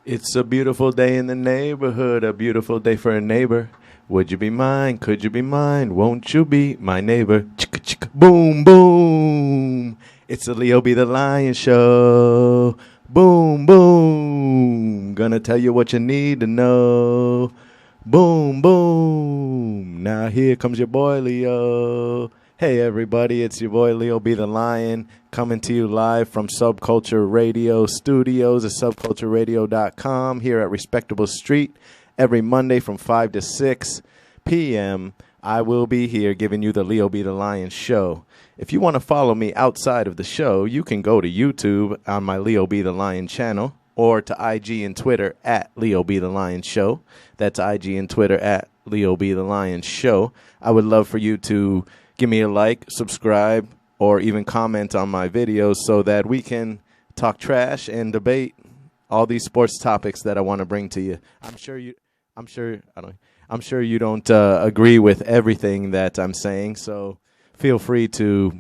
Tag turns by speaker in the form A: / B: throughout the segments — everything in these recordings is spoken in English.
A: It's a beautiful day in the neighborhood, a beautiful day for a neighbor. Would you be mine? Could you be mine? Won't you be my neighbor? Chicka chicka boom boom. It's the Leo Be the Lion show. Boom boom. Gonna tell you what you need to know. Boom boom. Now here comes your boy Leo. Hey everybody, it's your boy Leo Be the Lion coming to you live from Subculture Radio Studios at subcultureradio.com here at Respectable Street. Every Monday from 5 to 6 p.m., I will be here giving you the Leo Be the Lion show. If you want to follow me outside of the show, you can go to YouTube on my Leo Be the Lion channel or to IG and Twitter at Leo Be the Lion show. That's IG and Twitter at Leo Be the Lion show. I would love for you to give me a like, subscribe, or even comment on my videos so that we can talk trash and debate all these sports topics that I want to bring to you. I'm sure you don't agree with everything that I'm saying, so feel free to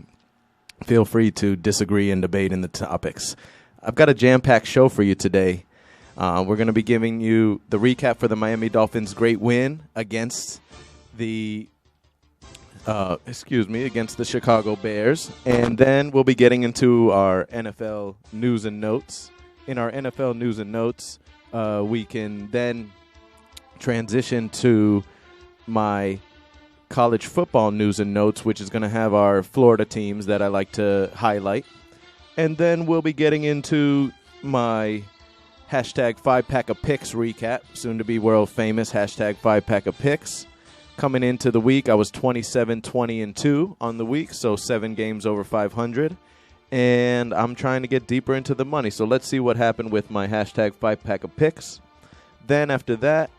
A: disagree and debate in the topics. I've got a jam-packed show for you today. We're going to be giving you the recap for the Miami Dolphins' great win against the Chicago Bears. And then we'll be getting into our NFL news and notes. In our NFL news and notes, we can then transition to my college football news and notes, which is going to have our Florida teams that I like to highlight. And then we'll be getting into my hashtag 5-pack of picks recap, soon to be world famous hashtag 5-pack of picks. Coming into the week, I was 27-20-2 on the week, so 7 games over 500. And I'm trying to get deeper into the money. So let's see what happened with my hashtag 5-pack of picks. Then after that,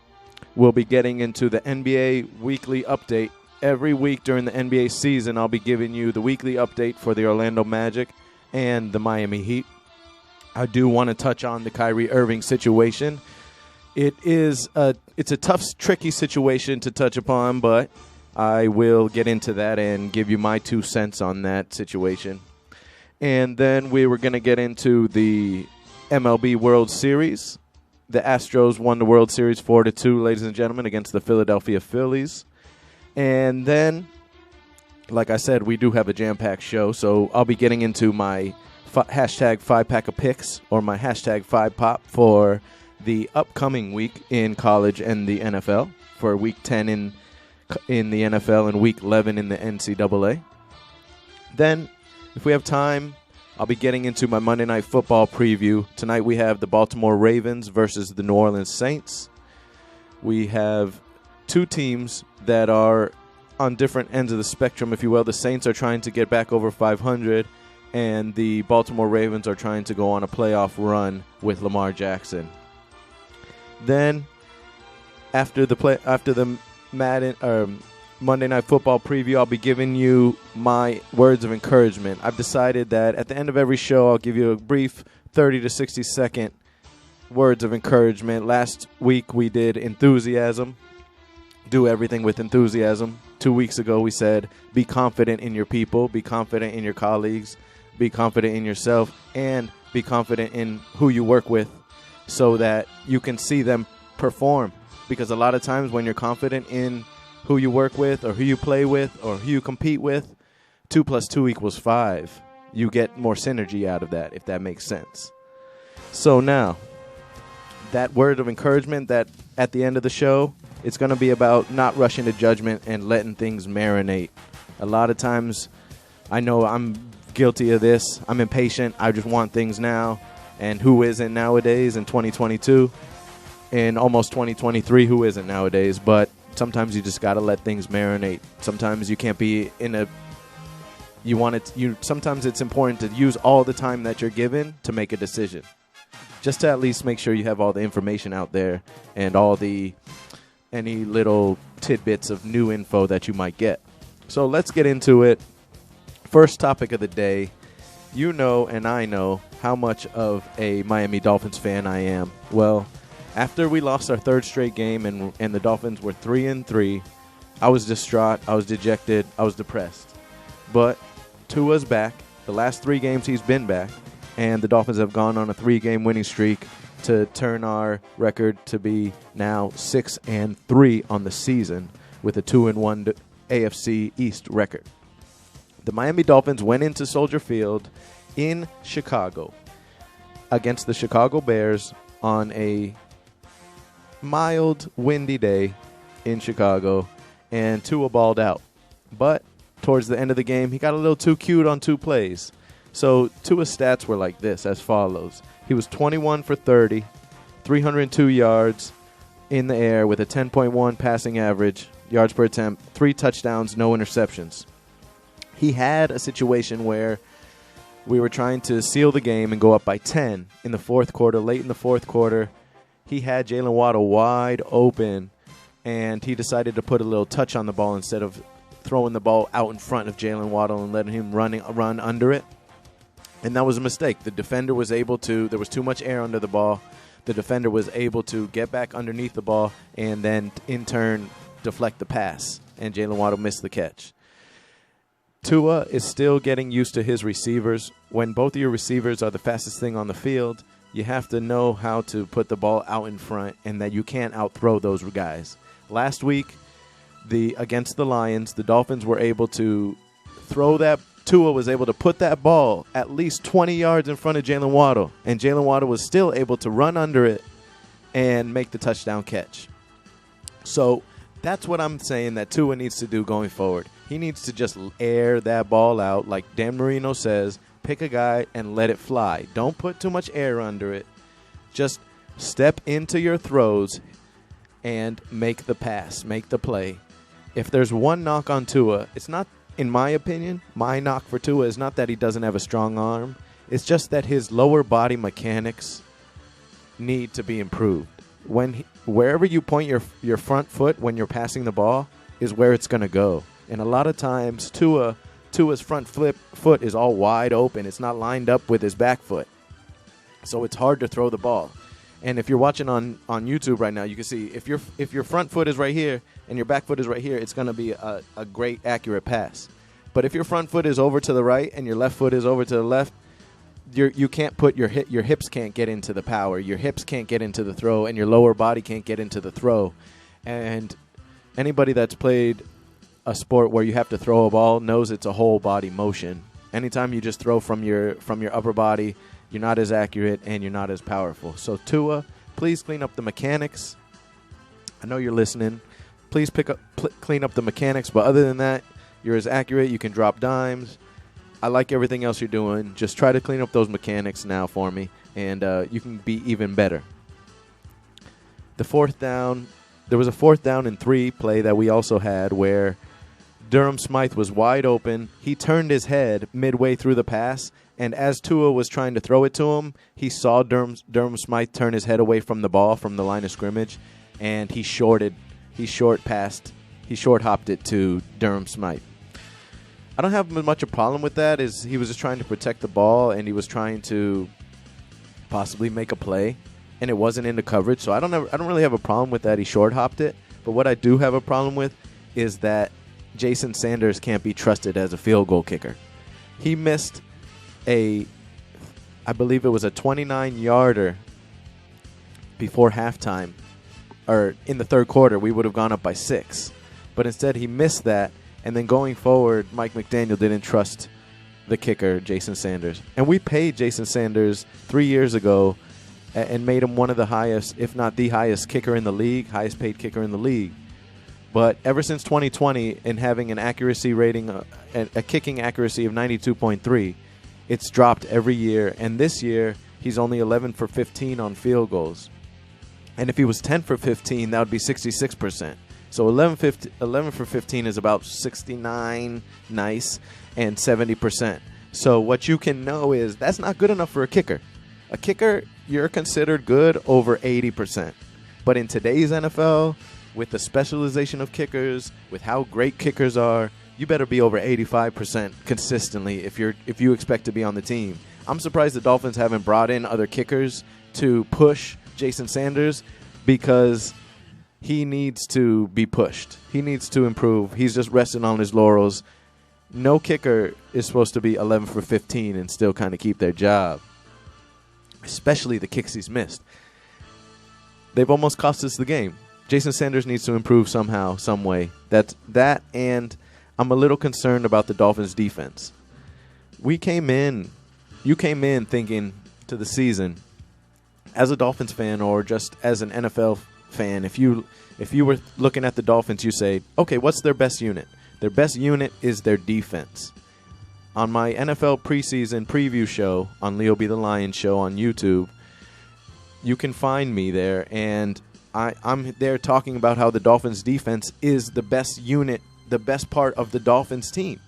A: we'll be getting into the NBA weekly update. Every week during the NBA season, I'll be giving you the weekly update for the Orlando Magic and the Miami Heat. I do want to touch on the Kyrie Irving situation. It's a tough, tricky situation to touch upon, but I will get into that and give you my 2 cents on that situation. And then we were going to get into the MLB World Series. The Astros won the World Series 4-2, ladies and gentlemen, against the Philadelphia Phillies. And then, like I said, we do have a jam-packed show, so I'll be getting into my hashtag 5-pack of picks or my hashtag 5-pop for the upcoming week in college and the NFL, for week 10 in the NFL and week 11 in the NCAA. Then, if we have time, I'll be getting into my Monday Night Football preview. Tonight we have the Baltimore Ravens versus the New Orleans Saints. We have 2 teams that are on different ends of the spectrum, if you will. The Saints are trying to get back over 500, and the Baltimore Ravens are trying to go on a playoff run with Lamar Jackson. Then, after the Monday Night Football preview, I'll be giving you my words of encouragement. I've decided that at the end of every show, I'll give you a brief 30 to 60 second words of encouragement. Last week, we did enthusiasm. Do everything with enthusiasm. 2 weeks ago, we said be confident in your people, be confident in your colleagues, be confident in yourself, and be confident in who you work with, so that you can see them perform. Because a lot of times when you're confident in who you work with or who you play with or who you compete with, 2 + 2 = 5. You get more synergy out of that, if that makes sense. So now, that word of encouragement that at the end of the show, it's going to be about not rushing to judgment and letting things marinate. A lot of times, I know I'm guilty of this. I'm impatient. I just want things now. And who isn't nowadays in 2022? In almost 2023, who isn't nowadays? But sometimes you just got to let things marinate. Sometimes you can't be in a... Sometimes it's important to use all the time that you're given to make a decision. Just to at least make sure you have all the information out there and any little tidbits of new info that you might get. So let's get into it. First topic of the day. You know and I know how much of a Miami Dolphins fan I am. Well, after we lost our 3rd straight game and the Dolphins were 3-3, I was distraught, I was dejected, I was depressed. But Tua's back. The last 3 games he's been back, and the Dolphins have gone on a 3-game winning streak. to turn our record to be now 6-3 on the season with a 2-1 AFC East record. The Miami Dolphins went into Soldier Field in Chicago against the Chicago Bears on a mild, windy day in Chicago, and Tua balled out. But towards the end of the game, he got a little too cute on 2 plays. So Tua's stats were like this, as follows. He was 21 for 30, 302 yards in the air with a 10.1 passing average, yards per attempt, 3 touchdowns, no interceptions. He had a situation where we were trying to seal the game and go up by 10 in the fourth quarter. Late in the fourth quarter, he had Jalen Waddle wide open, and he decided to put a little touch on the ball instead of throwing the ball out in front of Jalen Waddle and letting him run under it. And that was a mistake. The defender was able to – there was too much air under the ball. The defender was able to get back underneath the ball and then, in turn, deflect the pass. And Jalen Waddle missed the catch. Tua is still getting used to his receivers. When both of your receivers are the fastest thing on the field, you have to know how to put the ball out in front and that you can't outthrow those guys. Last week, against the Lions, the Dolphins were able to throw that. Tua was able to put that ball at least 20 yards in front of Jalen Waddle, and Jalen Waddle was still able to run under it and make the touchdown catch. So that's what I'm saying that Tua needs to do going forward. He needs to just air that ball out, like Dan Marino says, pick a guy and let it fly. Don't put too much air under it. Just step into your throws and make the pass, make the play. If there's one knock on Tua, it's not, in my opinion, my knock for Tua is not that he doesn't have a strong arm. It's just that his lower body mechanics need to be improved. Wherever you point your front foot when you're passing the ball is where it's going to go. And a lot of times Tua's front foot is all wide open. It's not lined up with his back foot. So it's hard to throw the ball. And if you're watching on YouTube right now, you can see if your front foot is right here and your back foot is right here, it's going to be a great, accurate pass. But if your front foot is over to the right and your left foot is over to the left, you can't put your hips can't get into the power. Your hips can't get into the throw, and your lower body can't get into the throw. And anybody that's played a sport where you have to throw a ball knows it's a whole body motion. Anytime you just throw from your upper body, you're not as accurate and you're not as powerful. So Tua, please clean up the mechanics. I know you're listening. Please clean up the mechanics. But other than that, you're as accurate. You can drop dimes. I like everything else you're doing. Just try to clean up those mechanics now for me, and you can be even better. The fourth down, there was a 4th down and 3 play that we also had where Durham Smythe was wide open. He turned his head midway through the pass, and as Tua was trying to throw it to him, he saw Durham Smythe turn his head away from the ball, from the line of scrimmage, and he short hopped it to Durham Smythe. I don't have much a problem with that. He was just trying to protect the ball, and he was trying to possibly make a play, and it wasn't into coverage. So I don't really have a problem with that. He short hopped it. But what I do have a problem with is that Jason Sanders can't be trusted as a field goal kicker. He missed I believe it was a 29-yarder before halftime, or in the third quarter. We would have gone up by 6, but instead he missed that. And then going forward, Mike McDaniel didn't trust the kicker, Jason Sanders. And we paid Jason Sanders 3 years ago and made him one of the highest, if not the highest kicker in the league, highest paid kicker in the league. But ever since 2020, and having an accuracy rating, a kicking accuracy of 92.3, it's dropped every year. And this year, he's only 11 for 15 on field goals. And if he was 10 for 15, that would be 66%. So 11 for 15 is about 69 nice and 70%. So what you can know is that's not good enough for a kicker. A kicker, you're considered good over 80%. But in today's NFL, with the specialization of kickers, with how great kickers are, you better be over 85% consistently if you expect to be on the team. I'm surprised the Dolphins haven't brought in other kickers to push Jason Sanders, because he needs to be pushed. He needs to improve. He's just resting on his laurels. No kicker is supposed to be 11 for 15 and still kind of keep their job, especially the kicks he's missed. they've almost cost us the game. Jason Sanders needs to improve somehow, some way. That, and I'm a little concerned about the Dolphins' defense. You came in thinking to the season, as a Dolphins fan or just as an NFL fan, if you were looking at the Dolphins, you say, okay, what's their best unit? Their best unit is their defense. On my NFL preseason preview show on Leo Be the Lion show on YouTube, you can find me there, and I'm there talking about how the Dolphins' defense is the best unit, the best part of the Dolphins team.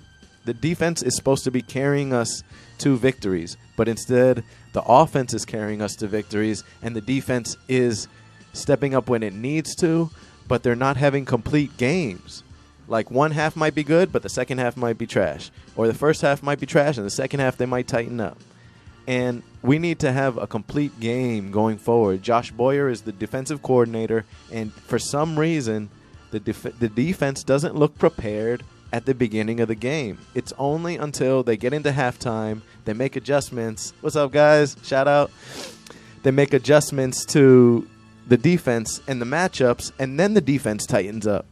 A: The defense is supposed to be carrying us to victories, but instead the offense is carrying us to victories, and the defense is stepping up when it needs to, but they're not having complete games. Like one half might be good, but the second half might be trash. Or the first half might be trash, and the second half they might tighten up. And we need to have a complete game going forward. Josh Boyer is the defensive coordinator, and for some reason, the defense doesn't look prepared at the beginning of the game. It's only until they get into halftime, they make adjustments. What's up, guys? Shout out. They make adjustments to the defense and the matchups, and then the defense tightens up.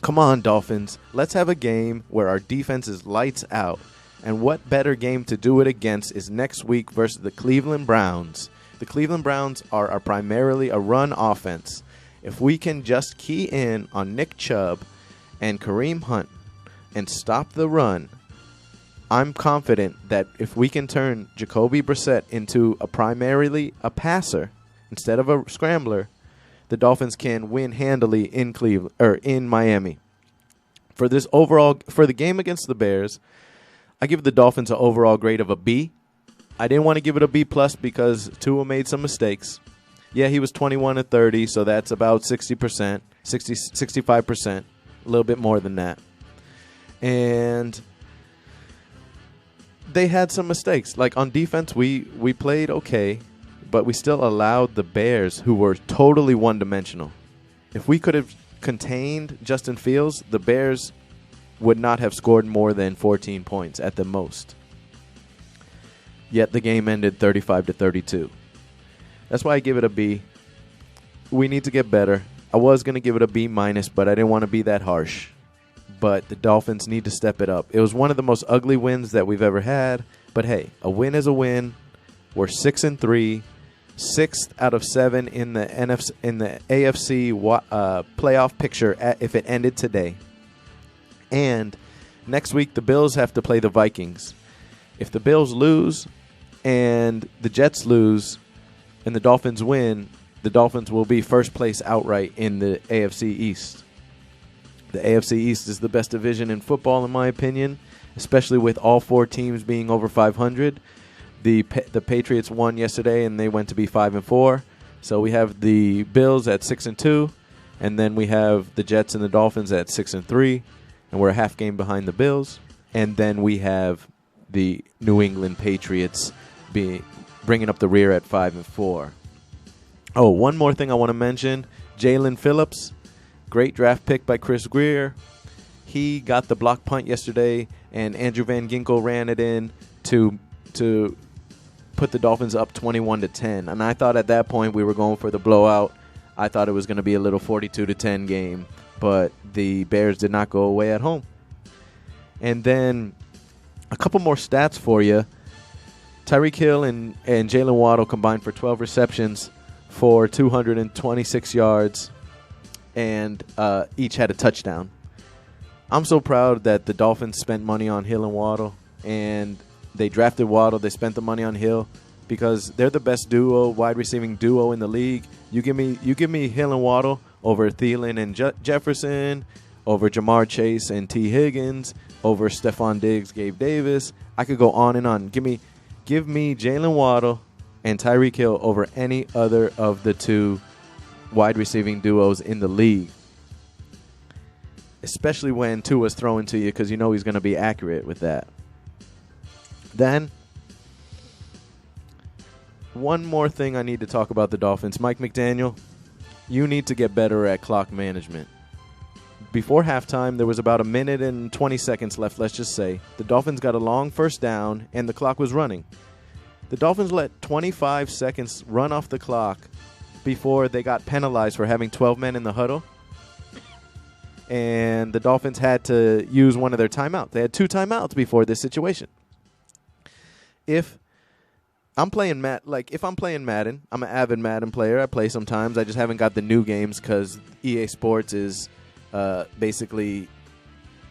A: Come on, Dolphins. Let's have a game where our defense is lights out. And what better game to do it against is next week versus the Cleveland Browns. The Cleveland Browns are primarily a run offense. If we can just key in on Nick Chubb and Kareem Hunt and stop the run, I'm confident that if we can turn Jacoby Brissett into primarily a passer instead of a scrambler, the Dolphins can win handily in Cleveland or in Miami. For the game against the Bears, I give the Dolphins an overall grade of a B. I didn't want to give it a B+ because Tua made some mistakes. Yeah, he was 21 of 30, so that's about 60%, 65%, a little bit more than that. And they had some mistakes. Like on defense, we played okay, but we still allowed the Bears, who were totally one-dimensional. If we could have contained Justin Fields, the Bears would not have scored more than 14 points at the most. Yet the game ended 35-32. That's why I give it a B. We need to get better. I was going to give it a B-, but I didn't want to be that harsh. But the Dolphins need to step it up. It was one of the most ugly wins that we've ever had. But hey, a win is a win. We're 6-3, 6th out of 7 in the AFC playoff picture if it ended today. And next week, the Bills have to play the Vikings. If the Bills lose and the Jets lose and the Dolphins win, the Dolphins will be first place outright in the AFC East. The AFC East is the best division in football, in my opinion, especially with all 4 teams being over 500. The Patriots won yesterday, and they went to be 5-4. So we have the Bills at 6-2, and then we have the Jets and the Dolphins at 6-3. And we're a half game behind the Bills. And then we have the New England Patriots bringing up the rear at 5-4. Oh, one more thing I want to mention. Jalen Phillips, great draft pick by Chris Greer. He got the block punt yesterday, and Andrew Van Ginkel ran it in to put the Dolphins up 21-10. And I thought at that point we were going for the blowout. I thought it was going to be a little 42-10 game. But the Bears did not go away at home. And then a couple more stats for you. Tyreek Hill and Jalen Waddle combined for 12 receptions for 226 yards, and each had a touchdown. I'm so proud that the Dolphins spent money on Hill and Waddle, and they drafted Waddle. They spent the money on Hill because they're the best wide receiving duo in the league. You give me Hill and Waddle over Thielen and Jefferson, over Jamar Chase and T. Higgins, over Stephon Diggs, Gabe Davis. I could go on and on. Give me Jalen Waddle and Tyreek Hill over any other of the 2 wide receiving duos in the league, especially when Tua's throwing to you because you know he's going to be accurate with that. Then, one more thing I need to talk about the Dolphins. Mike McDaniel, you need to get better at clock management. Before halftime, there was about 1 minute and 20 seconds left, let's just say. The Dolphins got a long first down, and the clock was running. The Dolphins let 25 seconds run off the clock before they got penalized for having 12 men in the huddle. And the Dolphins had to use one of their timeouts. They had 2 timeouts before this situation. If I'm playing Madden, I'm an avid Madden player. I play sometimes. I just haven't got the new games because EA Sports is basically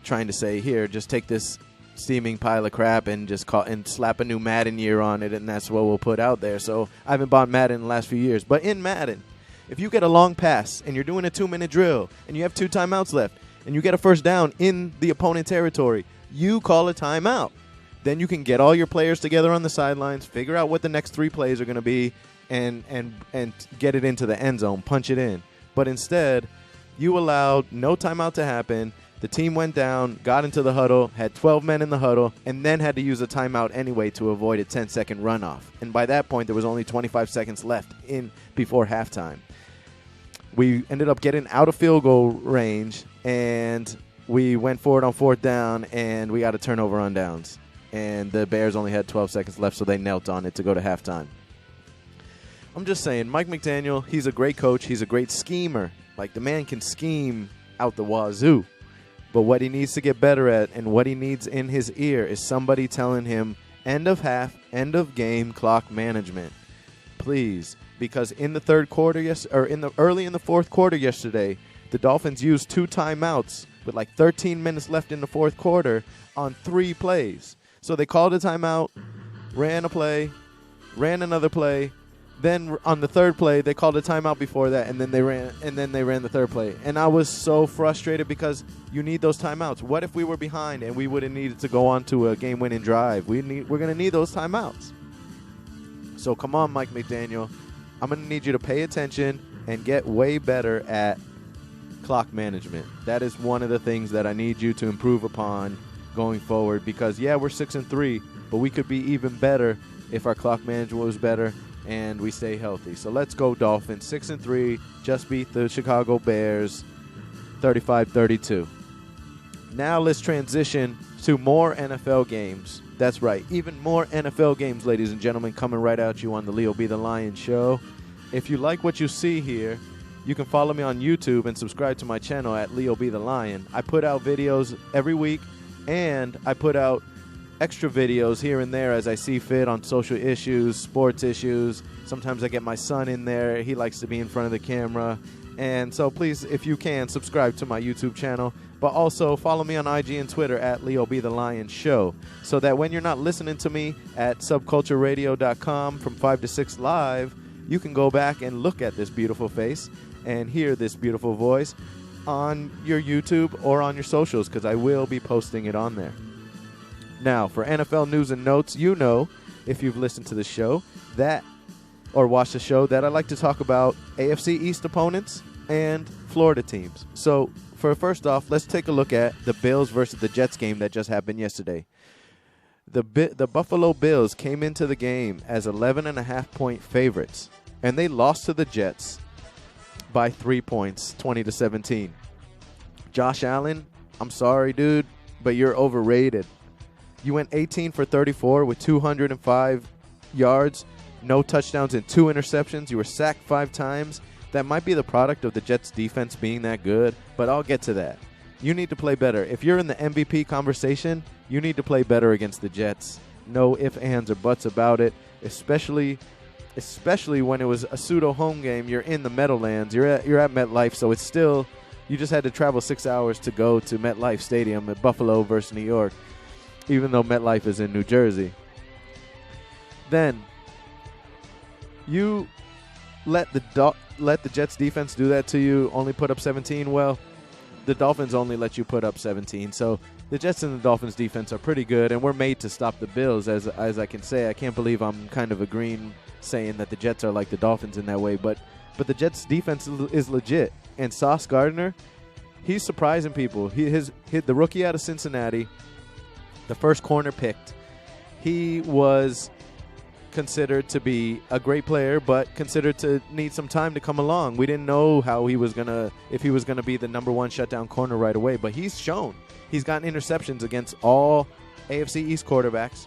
A: trying to say, here, just take this steaming pile of crap and just slap a new Madden year on it, and that's what we'll put out there. So I haven't bought Madden in the last few years. But in Madden, if you get a long pass and you're doing a 2-minute drill and you have 2 timeouts left and you get a first down in the opponent territory, you call a timeout. Then you can get all your players together on the sidelines, figure out what the next 3 plays are going to be, and get it into the end zone, punch it in. But instead, you allowed no timeout to happen. The team went down, got into the huddle, had 12 men in the huddle, and then had to use a timeout anyway to avoid a 10-second runoff. And by that point, there was only 25 seconds left before halftime. We ended up getting out of field goal range, and we went for it on 4th down, and we got a turnover on downs. And the Bears only had 12 seconds left, so they knelt on it to go to halftime. I'm just saying, Mike McDaniel, he's a great coach. He's a great schemer. Like, the man can scheme out the wazoo. But what he needs to get better at and what he needs in his ear is somebody telling him end of half, end of game clock management. Please. Because in the third quarter, early in the fourth quarter yesterday, the Dolphins used 2 timeouts with like 13 minutes left in the fourth quarter on 3 plays. So they called a timeout, ran a play, ran another play. Then on the third play, they called a timeout before that, and then they ran the third play. And I was so frustrated because you need those timeouts. What if we were behind and we would have needed to go on to a game-winning drive? We're going to need those timeouts. So come on, Mike McDaniel. I'm going to need you to pay attention and get way better at clock management. That is one of the things that I need you to improve upon going forward because, yeah, we're 6-3, but we could be even better if our clock management was better and we stay healthy. So let's go Dolphins. 6-3, just beat the Chicago Bears 35-32. Now let's transition to more NFL games. That's right, even more NFL games, ladies and gentlemen, coming right at you on the Leo Be the Lion show. If you like what you see here, you can follow me on YouTube and subscribe to my channel at Leo Be the Lion. I put out videos every week, and I put out extra videos here and there as I see fit on social issues, sports issues. Sometimes I get my son in there. He likes to be in front of the camera. And so please, if you can, subscribe to my YouTube channel. But also follow me on IG and Twitter at Leo Be the Lion Show, so that when you're not listening to me at subcultureradio.com from 5 to 6 live, you can go back and look at this beautiful face and hear this beautiful voice on your YouTube or on your socials, because I will be posting it on there. Now, for NFL news and notes, you know, if you've listened to the show or watched the show, that I like to talk about AFC East opponents and Florida teams. So, first off, let's take a look at the Bills versus the Jets game that just happened yesterday. The Buffalo Bills came into the game as 11.5-point favorites, and they lost to the Jets by 3 points, 20-17. Josh Allen, I'm sorry, dude, but you're overrated. You went 18 for 34 with 205 yards, no touchdowns and 2 interceptions. You were sacked 5 times. That might be the product of the Jets' defense being that good, but I'll get to that. You need to play better. If you're in the MVP conversation, you need to play better against the Jets. No ifs, ands, or buts about it, especially when it was a pseudo home game. You're in the Meadowlands. You're at MetLife, so it's still, you just had to travel 6 hours to go to MetLife Stadium at Buffalo versus New York, even though MetLife is in New Jersey. Then you let the Jets defense do that to you, only put up 17. Well, the Dolphins only let you put up 17. So the Jets and the Dolphins defense are pretty good, and we're made to stop the Bills, as I can say. I can't believe I'm kind of agreeing, saying that the Jets are like the Dolphins in that way, but the Jets defense is legit. And Sauce Gardner, he's surprising people. He hit the rookie out of Cincinnati, the first corner picked. He was considered to be a great player, but considered to need some time to come along. We didn't know if he was gonna be the number 1 shutdown corner right away, but he's shown. He's gotten interceptions against all AFC East quarterbacks,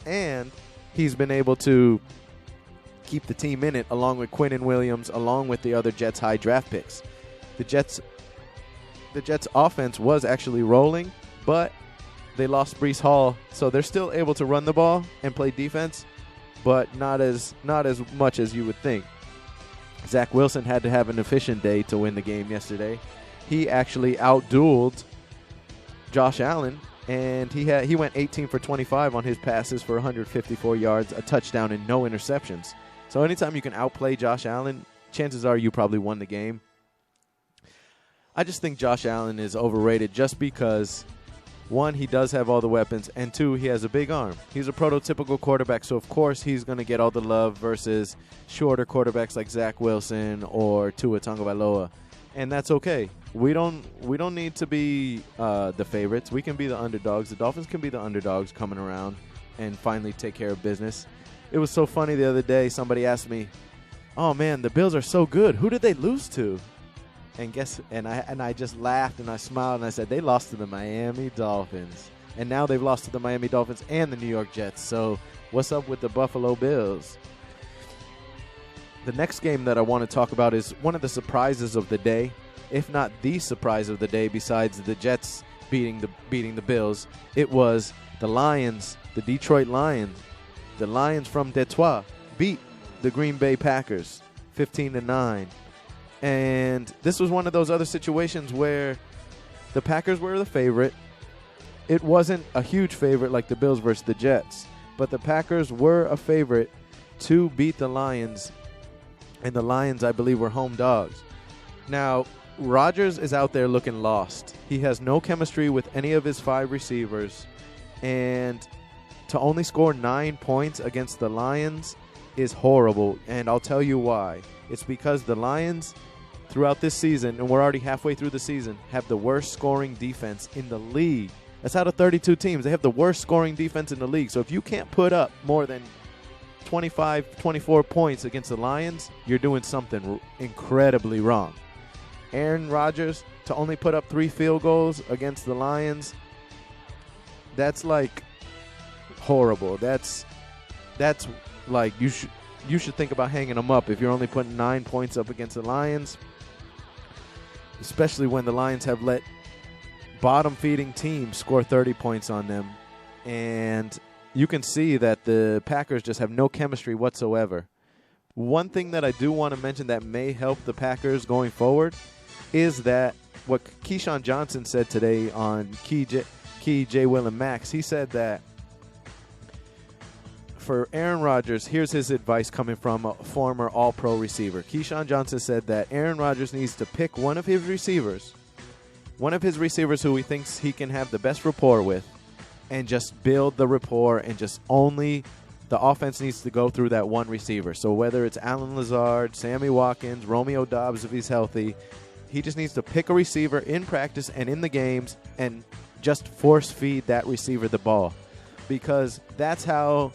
A: and he's been able to keep the team in it, along with Quinnen Williams, along with the other Jets high draft picks. The Jets offense was actually rolling, but they lost Breece Hall, so they're still able to run the ball and play defense, but not as much as you would think. Zach Wilson had to have an efficient day to win the game yesterday. He actually outdueled Josh Allen, and he went 18 for 25 on his passes for 154 yards, a touchdown, and no interceptions. So anytime you can outplay Josh Allen, chances are you probably won the game. I just think Josh Allen is overrated just because, one, he does have all the weapons, and two, he has a big arm. He's a prototypical quarterback, so of course he's going to get all the love versus shorter quarterbacks like Zach Wilson or Tua Tagovailoa, and that's okay. We don't need to be the favorites. We can be the underdogs. The Dolphins can be the underdogs coming around and finally take care of business. It was so funny the other day. Somebody asked me, "Oh man, the Bills are so good. Who did they lose to?" And I just laughed and I smiled and I said they lost to the Miami Dolphins, and now they've lost to the Miami Dolphins and the New York Jets. So what's up with the Buffalo Bills? The next game that I want to talk about is one of the surprises of the day, if not the surprise of the day. Besides the Jets beating the Bills, it was the Lions, the Detroit Lions. The Lions from Detroit beat the Green Bay Packers 15-9. And this was one of those other situations where the Packers were the favorite. It wasn't a huge favorite like the Bills versus the Jets, but the Packers were a favorite to beat the Lions, and the Lions, I believe, were home dogs. Now, Rodgers is out there looking lost. He has no chemistry with any of his 5 receivers, and to only score 9 points against the Lions is horrible, and I'll tell you why. It's because the Lions, throughout this season, and we're already halfway through the season, have the worst scoring defense in the league. That's out of 32 teams. They have the worst scoring defense in the league. So if you can't put up more than 25, 24 points against the Lions, you're doing something incredibly wrong. Aaron Rodgers, to only put up 3 field goals against the Lions, that's like horrible. That's like you should think about hanging them up if you're only putting 9 points up against the Lions, especially when the Lions have let bottom-feeding teams score 30 points on them. And you can see that the Packers just have no chemistry whatsoever. One thing that I do want to mention that may help the Packers going forward is that what Keyshawn Johnson said today on Key, J. Will, and Max, he said that for Aaron Rodgers, here's his advice coming from a former All-Pro receiver. Keyshawn Johnson said that Aaron Rodgers needs to pick one of his receivers who he thinks he can have the best rapport with, and just build the rapport, and just only the offense needs to go through that one receiver. So whether it's Allen Lazard, Sammy Watkins, Romeo Doubs if he's healthy, he just needs to pick a receiver in practice and in the games and just force feed that receiver the ball, because that's how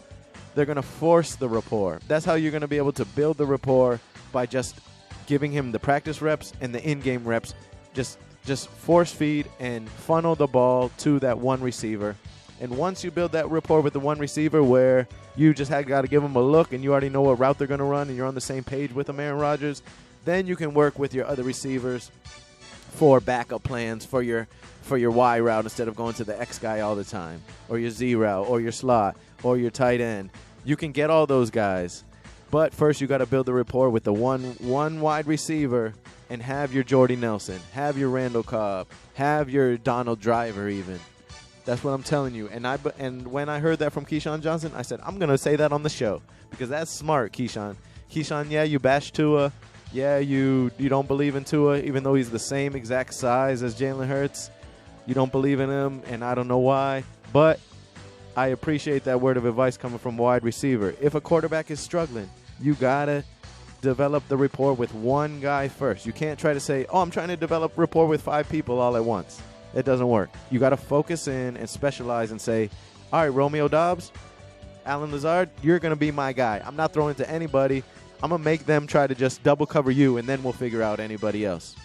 A: they're going to force the rapport. That's how you're going to be able to build the rapport, by just giving him the practice reps and the in-game reps. Just force feed and funnel the ball to that one receiver. And once you build that rapport with the one receiver where you just got to give them a look and you already know what route they're going to run and you're on the same page with them, Aaron Rodgers, then you can work with your other receivers for backup plans for your Y route instead of going to the X guy all the time, or your Z route, or your slot, or your tight end. You can get all those guys, but first you got to build the rapport with the one wide receiver, and have your Jordy Nelson, have your Randall Cobb, have your Donald Driver even. That's what I'm telling you. And when I heard that from Keyshawn Johnson, I said, I'm going to say that on the show, because that's smart, Keyshawn. Keyshawn, yeah, you bash Tua. Yeah, you don't believe in Tua, even though he's the same exact size as Jalen Hurts. You don't believe in him, and I don't know why. But I appreciate that word of advice coming from a wide receiver. If a quarterback is struggling, you got to develop the rapport with one guy first. You can't try to say, oh, I'm trying to develop rapport with 5 people all at once. It doesn't work. You got to focus in and specialize and say, all right, Romeo Doubs, Allen Lazard, you're going to be my guy. I'm not throwing to anybody. I'm going to make them try to just double cover you, and then we'll figure out anybody else.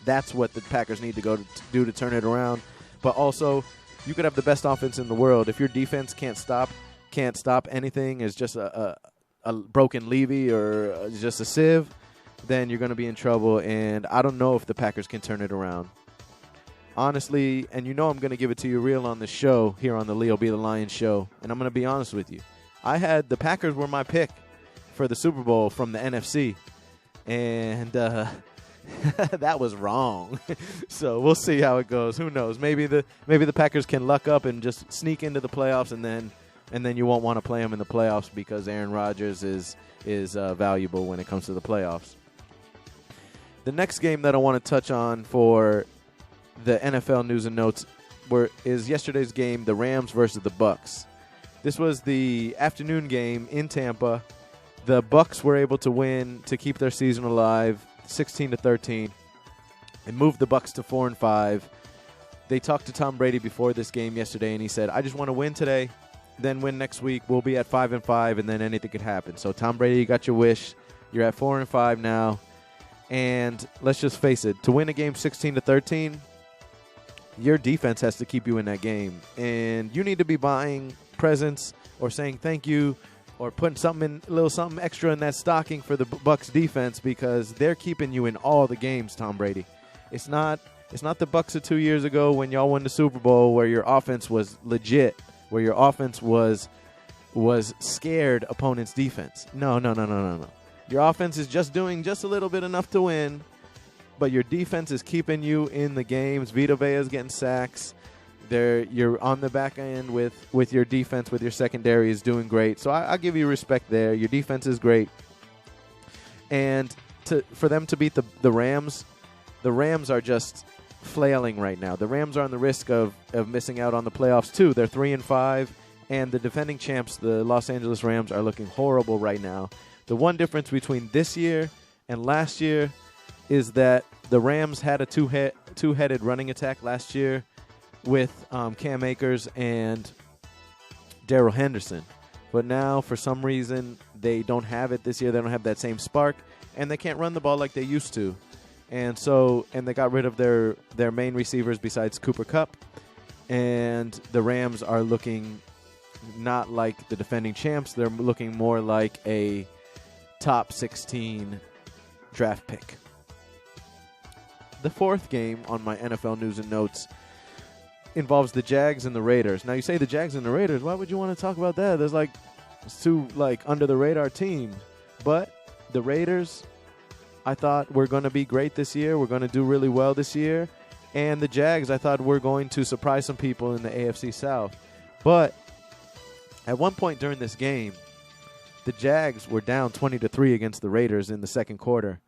A: That's what the Packers need to go to do to turn it around. But also, you could have the best offense in the world. If your defense can't stop anything, is just a a broken levee or just a sieve, then you're going to be in trouble. And I don't know if the Packers can turn it around. Honestly, and I'm going to give it to you real on the show here on the Leo Be the Lion show, and I'm going to be honest with you. I had the Packers were my pick for the Super Bowl from the NFC, and that was wrong. So we'll see how it goes. Who knows? Maybe the Packers can luck up and just sneak into the playoffs, and then you won't want to play them in the playoffs because Aaron Rodgers is valuable when it comes to the playoffs. The next game that I want to touch on for the NFL news and notes is yesterday's game, the Rams versus the Bucks. This was the afternoon game in Tampa. The Bucks were able to win to keep their season alive, 16-13, and moved the Bucks to 4-5. They talked to Tom Brady before this game yesterday, and he said, "I just want to win today, then win next week. We'll be at 5-5, and then anything could happen." So Tom Brady, you got your wish. You're at 4-5 now, and let's just face it: to win a game 16-13. Your defense has to keep you in that game. And you need to be buying presents or saying thank you or putting a little something extra in that stocking for the Bucs defense because they're keeping you in all the games, Tom Brady. It's not the Bucs of 2 years ago when y'all won the Super Bowl where your offense was legit, where your offense was scared opponents' defense. No. Your offense is just doing just a little bit enough to win, but your defense is keeping you in the games. Vita Vea is getting sacks. You're on the back end with your defense, with your secondary is doing great. So I'll give you respect there. Your defense is great. And for them to beat the Rams are just flailing right now. The Rams are on the risk of missing out on the playoffs too. They're 3-5, and the defending champs, the Los Angeles Rams, are looking horrible right now. The one difference between this year and last year is that the Rams had a two-headed running attack last year with Cam Akers and Darrell Henderson. But now, for some reason, they don't have it this year. They don't have that same spark, and they can't run the ball like they used to. And they got rid of their main receivers besides Cooper Kupp, and the Rams are looking not like the defending champs. They're looking more like a top 16 draft pick. The fourth game on my NFL news and notes involves the Jags and the Raiders. Now, you say the Jags and the Raiders. Why would you want to talk about that? There's two under the radar teams. But the Raiders, I thought were going to be great this year. We're going to do really well this year. And the Jags, I thought were going to surprise some people in the AFC South. But at one point during this game, the Jags were down 20-3 against the Raiders in the second quarter.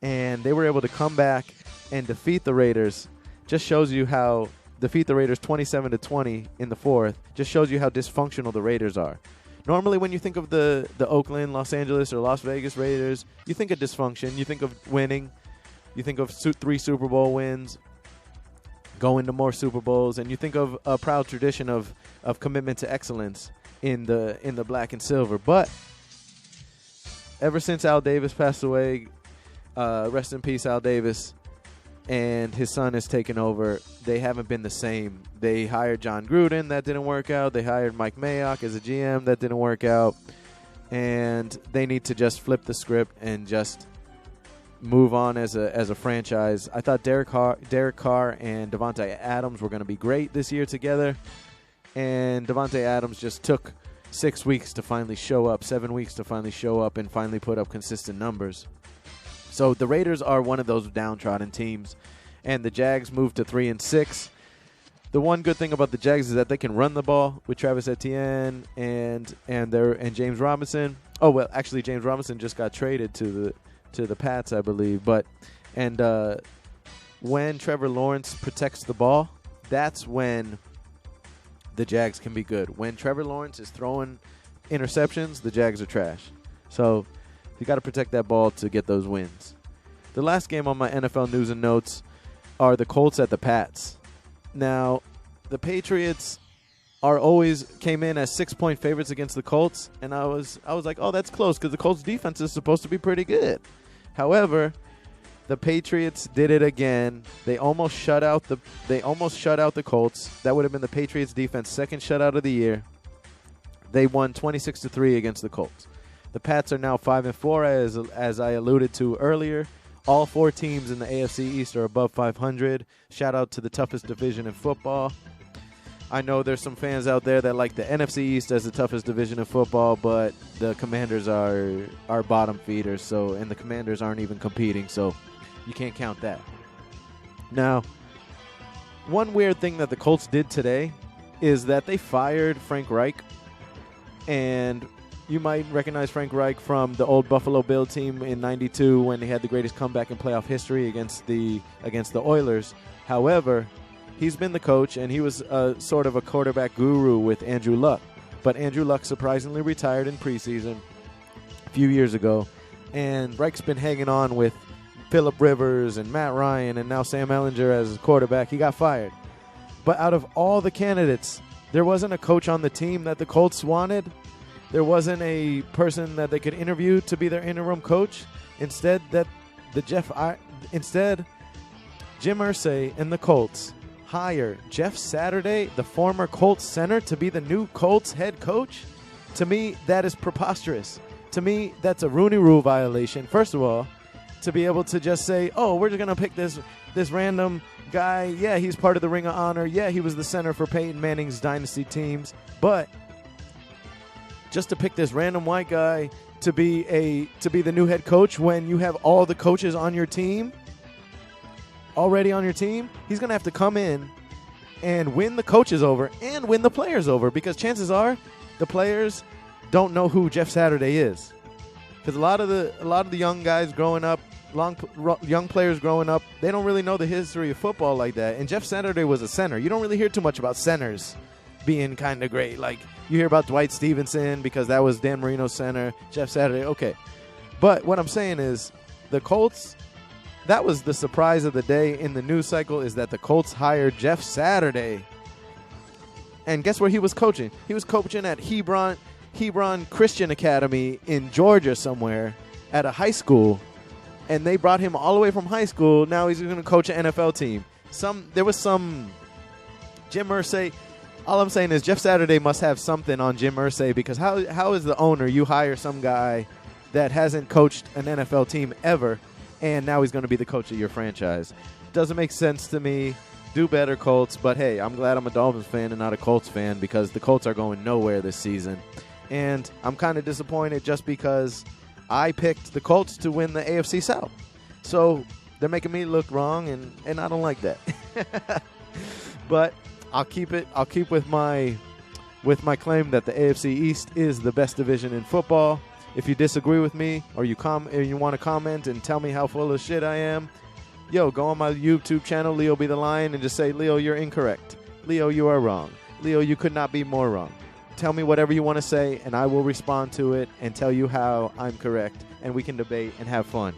A: And they were able to come back and defeat the Raiders. Just shows you how defeat the Raiders 27-20 in the fourth. Just shows you how dysfunctional the Raiders are. Normally, when you think of the Oakland, Los Angeles, or Las Vegas Raiders, you think of dysfunction. You think of winning. You think of 3 Super Bowl wins, going to more Super Bowls, and you think of a proud tradition of commitment to excellence in the black and silver. But ever since Al Davis passed away, rest in peace, Al Davis, and his son has taken over, they haven't been the same. They hired John Gruden. That didn't work out. They hired Mike Mayock as a GM. That didn't work out. And they need to just flip the script and just move on as a franchise. I thought Derek Carr and Davante Adams were going to be great this year together. And Davante Adams just took 6 weeks to finally show up, 7 weeks to finally show up and finally put up consistent numbers. So the Raiders are one of those downtrodden teams, and the Jags moved to 3-6. The one good thing about the Jags is that they can run the ball with Travis Etienne and James Robinson. Oh well, actually James Robinson just got traded to the Pats, I believe. But when Trevor Lawrence protects the ball, that's when the Jags can be good. When Trevor Lawrence is throwing interceptions, the Jags are trash. So you got to protect that ball to get those wins. The last game on my NFL news and notes are the Colts at the Pats. Now, the Patriots always came in as 6-point favorites against the Colts, and I was like, oh, that's close because the Colts defense is supposed to be pretty good. However, the Patriots did it again. They almost shut out the Colts. That would have been the Patriots defense second shutout of the year. They won 26-3 against the Colts. The Pats are now 5-4, as I alluded to earlier. All 4 teams in the AFC East are above 500. Shout out to the toughest division in football. I know there's some fans out there that like the NFC East as the toughest division in football, but the Commanders are bottom feeders, and the Commanders aren't even competing, so you can't count that. Now, one weird thing that the Colts did today is that they fired Frank Reich, and you might recognize Frank Reich from the old Buffalo Bill team in '92 when they had the greatest comeback in playoff history against the Oilers. However, he's been the coach, and he was sort of a quarterback guru with Andrew Luck. But Andrew Luck surprisingly retired in preseason a few years ago, and Reich's been hanging on with Phillip Rivers and Matt Ryan and now Sam Ehlinger as his quarterback. He got fired. But out of all the candidates, there wasn't a coach on the team that the Colts wanted. There wasn't a person that they could interview to be their interim coach. Instead, Jim Irsay and the Colts hire Jeff Saturday, the former Colts center, to be the new Colts head coach. To me, that is preposterous. To me, that's a Rooney Rule violation. First of all, to be able to just say, oh, we're just going to pick this random guy. Yeah, he's part of the Ring of Honor. Yeah, he was the center for Peyton Manning's dynasty teams. But just to pick this random white guy to be the new head coach when you have all the coaches on your team, already on your team, he's going to have to come in and win the coaches over and win the players over, because chances are the players don't know who Jeff Saturday is. Because a lot of the young guys growing up, young players growing up, they don't really know the history of football like that. And Jeff Saturday was a center. You don't really hear too much about centers being kind of great. Like, you hear about Dwight Stevenson because that was Dan Marino's center. Jeff Saturday, okay. But what I'm saying is the Colts, that was the surprise of the day in the news cycle, is that the Colts hired Jeff Saturday. And guess where he was coaching? He was coaching at Hebron Christian Academy in Georgia somewhere at a high school. And they brought him all the way from high school. Now he's going to coach an NFL team. There was some Jim Irsay. All I'm saying is Jeff Saturday must have something on Jim Irsay, because how is the owner, you hire some guy that hasn't coached an NFL team ever, and now he's going to be the coach of your franchise? Doesn't make sense to me. Do better, Colts. But, hey, I'm glad I'm a Dolphins fan and not a Colts fan, because the Colts are going nowhere this season. And I'm kind of disappointed just because I picked the Colts to win the AFC South. So they're making me look wrong, and I don't like that. But I'll keep with my claim that the AFC East is the best division in football. If you disagree with me, or you want to comment and tell me how full of shit I am, go on my YouTube channel, Leo Be the Lion, and just say, Leo, you're incorrect. Leo, you are wrong. Leo, you could not be more wrong. Tell me whatever you want to say, and I will respond to it and tell you how I'm correct, and we can debate and have fun.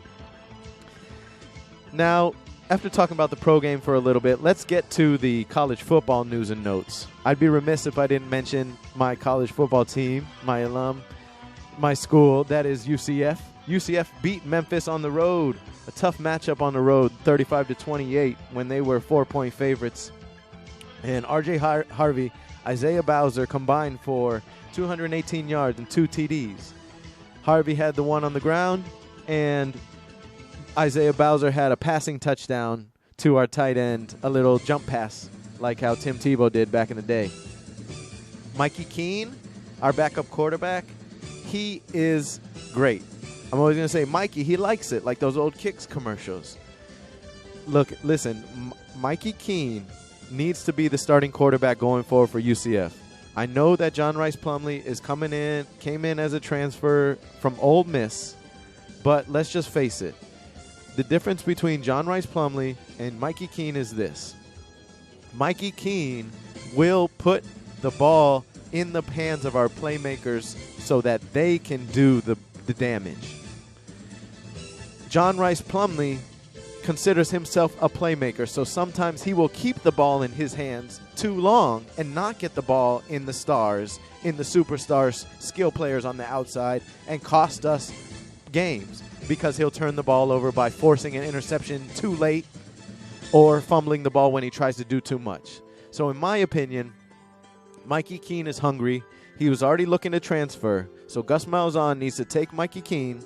A: Now, after talking about the pro game for a little bit, let's get to the college football news and notes. I'd be remiss if I didn't mention my college football team, my alum, my school, that is UCF. UCF beat Memphis on the road, a tough matchup on the road, 35-28, when they were 4-point favorites. And R.J. Harvey, Isaiah Bowser combined for 218 yards and 2 TDs. Harvey had the one on the ground, and Isaiah Bowser had a passing touchdown to our tight end, a little jump pass like how Tim Tebow did back in the day. Mikey Keene, our backup quarterback, he is great. I'm always going to say Mikey, he likes it, like those old Kicks commercials. Listen, Mikey Keene needs to be the starting quarterback going forward for UCF. I know that John Rice Plumlee came in as a transfer from Ole Miss, but let's just face it. The difference between John Rice Plumlee and Mikey Keene is this. Mikey Keene will put the ball in the hands of our playmakers so that they can do the damage. John Rice Plumlee considers himself a playmaker, so sometimes he will keep the ball in his hands too long and not get the ball in the stars, in the superstars, skill players on the outside, and cost us games because he'll turn the ball over by forcing an interception too late or fumbling the ball when he tries to do too much. So in my opinion, Mikey Keene is hungry. He was already looking to transfer. So Gus Malzahn needs to take Mikey Keene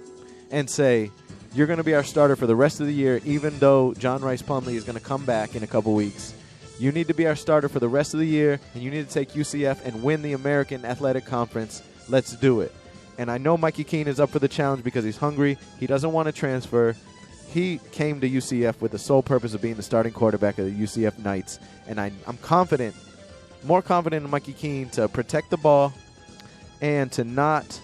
A: and say, you're going to be our starter for the rest of the year, even though John Rice Plumlee is going to come back in a couple weeks. You need to be our starter for the rest of the year, and you need to take UCF and win the American Athletic Conference. Let's do it. And I know Mikey Keene is up for the challenge because he's hungry. He doesn't want to transfer. He came to UCF with the sole purpose of being the starting quarterback of the UCF Knights. And I'm confident, more confident in Mikey Keene to protect the ball and to not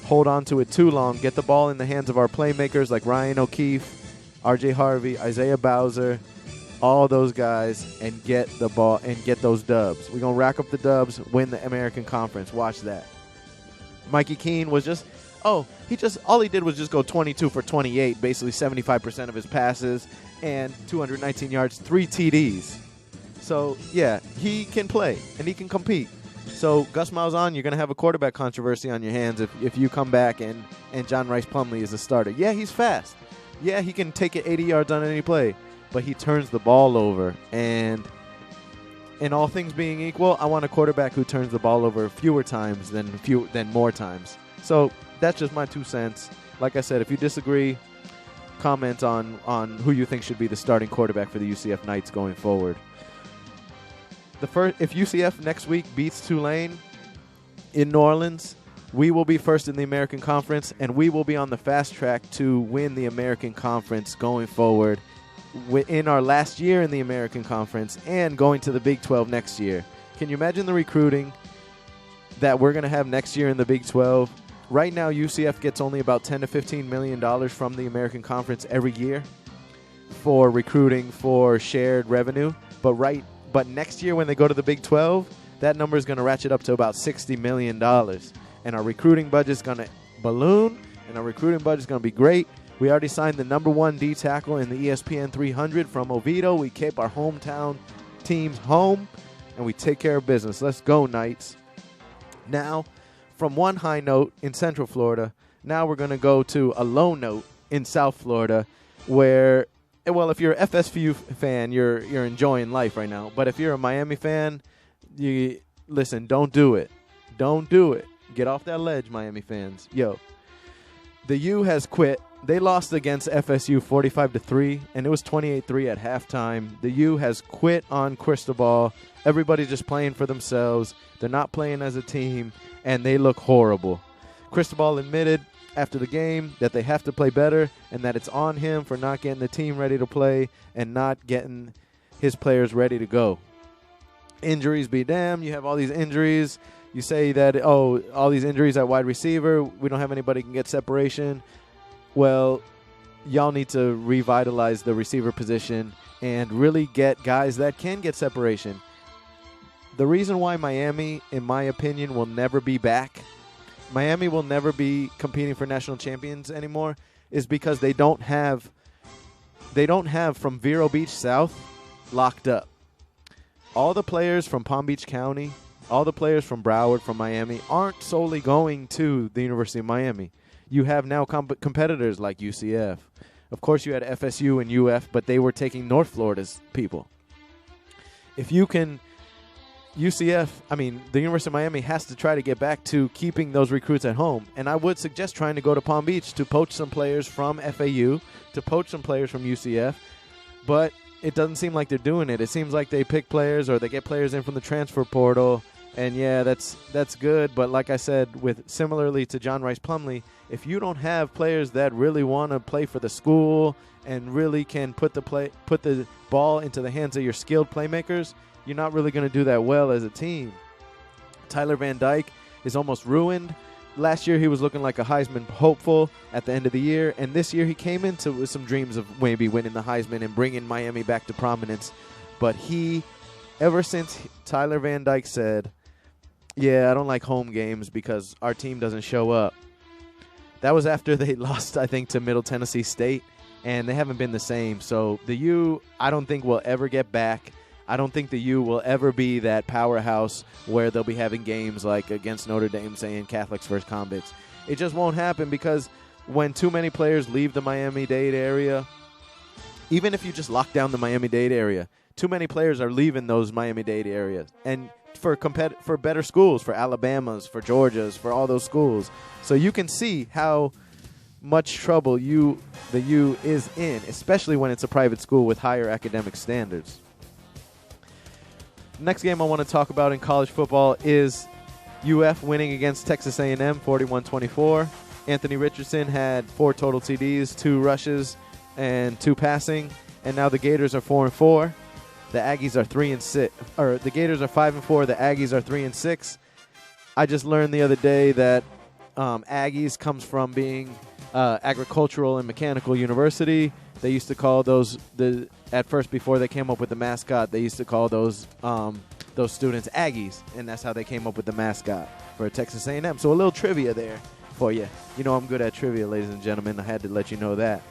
A: hold on to it too long. Get the ball in the hands of our playmakers like Ryan O'Keefe, R.J. Harvey, Isaiah Bowser, all those guys, and get the ball and get those dubs. We're going to rack up the dubs, win the American Conference. Watch that. Mikey Keene was just, all he did was just go 22 for 28, basically 75% of his passes, and 219 yards, 3 TDs. So, yeah, he can play, and he can compete. So, Gus Malzahn, you're going to have a quarterback controversy on your hands if you come back and John Rice Plumlee is the starter. Yeah, he's fast. Yeah, he can take it 80 yards on any play, but he turns the ball over. And in all things being equal, I want a quarterback who turns the ball over fewer times than more times. So that's just my 2 cents. Like I said, if you disagree, comment on who you think should be the starting quarterback for the UCF Knights going forward. If UCF next week beats Tulane in New Orleans, we will be first in the American Conference, and we will be on the fast track to win the American Conference going forward in our last year in the American Conference and going to the Big 12 next year. Can you imagine the recruiting that we're going to have next year in the Big 12? Right now, UCF gets only about $10 to $15 million from the American Conference every year for recruiting, for shared revenue. But next year when they go to the Big 12, that number is going to ratchet up to about $60 million. And our recruiting budget is going to balloon, and our recruiting budget is going to be great. We already signed the #1 D tackle in the ESPN 300 from Oviedo. We keep our hometown teams home, and we take care of business. Let's go, Knights. Now, from one high note in Central Florida, now we're going to go to a low note in South Florida where, well, if you're an FSU fan, you're enjoying life right now. But if you're a Miami fan, listen, don't do it. Don't do it. Get off that ledge, Miami fans. Yo, the U has quit. They lost against FSU 45-3, and it was 28-3 at halftime. The U has quit on Cristobal. Everybody's just playing for themselves. They're not playing as a team, and they look horrible. Cristobal admitted after the game that they have to play better and that it's on him for not getting the team ready to play and not getting his players ready to go. Injuries be damned. You have all these injuries. You say that, all these injuries at wide receiver, we don't have anybody who can get separation. Well, y'all need to revitalize the receiver position and really get guys that can get separation. The reason why Miami, in my opinion, will never be back, Miami will never be competing for national champions anymore, is because they don't have from Vero Beach South locked up. All the players from Palm Beach County, all the players from Broward, from Miami, aren't solely going to the University of Miami. You have now competitors like UCF. Of course, you had FSU and UF, but they were taking North Florida's people. If you can, the University of Miami has to try to get back to keeping those recruits at home. And I would suggest trying to go to Palm Beach to poach some players from FAU, to poach some players from UCF. But it doesn't seem like they're doing it. It seems like they pick players or they get players in from the transfer portal. And, yeah, that's good. But like I said, similarly to John Rice Plumlee, if you don't have players that really want to play for the school and really can put the ball into the hands of your skilled playmakers, you're not really going to do that well as a team. Tyler Van Dyke is almost ruined. Last year he was looking like a Heisman hopeful at the end of the year, and this year he came into with some dreams of maybe winning the Heisman and bringing Miami back to prominence. But ever since Tyler Van Dyke said, yeah, I don't like home games because our team doesn't show up. That was after they lost, I think, to Middle Tennessee State, and they haven't been the same. So the U, I don't think will ever get back. I don't think the U will ever be that powerhouse where they'll be having games like against Notre Dame saying Catholics versus convicts. It just won't happen because when too many players leave the Miami-Dade area, even if you just lock down the Miami-Dade area, too many players are leaving those Miami-Dade areas. And for better schools, for Alabama's, for Georgia's, for all those schools. So you can see how much trouble the U is in, especially when it's a private school with higher academic standards. Next game I want to talk about in college football is UF winning against Texas A&M 41-24. Anthony Richardson had 4 total TDs, 2 rushes, and 2 passing, and now the Gators are 4-4. The Aggies are 3-6, or the Gators are 5-4. The Aggies are 3-6. I just learned the other day that Aggies comes from being agricultural and mechanical university. They used to call those at first, before they came up with the mascot, they used to call those students Aggies, and that's how they came up with the mascot for Texas A&M. So a little trivia there for you. You know I'm good at trivia, ladies and gentlemen. I had to let you know that.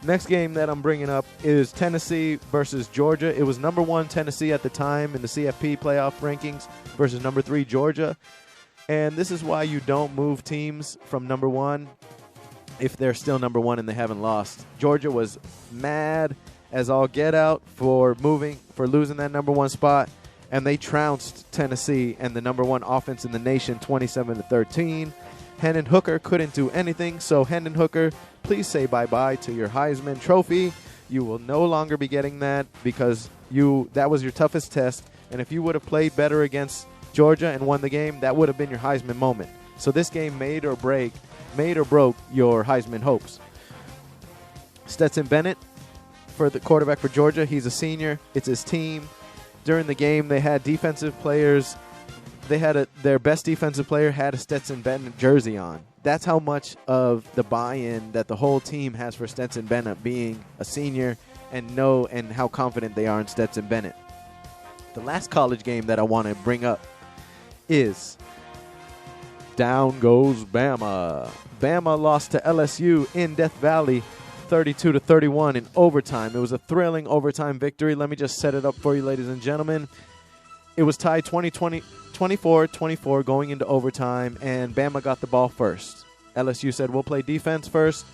A: Next game that I'm bringing up is Tennessee versus Georgia. It was number 1 Tennessee at the time in the CFP playoff rankings versus number 3 Georgia. And this is why you don't move teams from number 1 if they're still number 1 and they haven't lost. Georgia was mad as all get out for losing that number 1 spot, and they trounced Tennessee and the number 1 offense in the nation 27-13. Hendon Hooker couldn't do anything, so Hendon Hooker, please say bye-bye to your Heisman Trophy. You will no longer be getting that because that was your toughest test, and if you would have played better against Georgia and won the game, that would have been your Heisman moment. So this game made or broke your Heisman hopes. Stetson Bennett, for the quarterback for Georgia, he's a senior. It's his team. During the game, they had defensive players. Their best defensive player had a Stetson Bennett jersey on. That's how much of the buy-in that the whole team has for Stetson Bennett being a senior and how confident they are in Stetson Bennett. The last college game that I want to bring up is down goes Bama. Bama lost to LSU in Death Valley 32-31 in overtime. It was a thrilling overtime victory. Let me just set it up for you, ladies and gentlemen. It was tied 24-24 going into overtime, and Bama got the ball first. LSU said, we'll play defense first.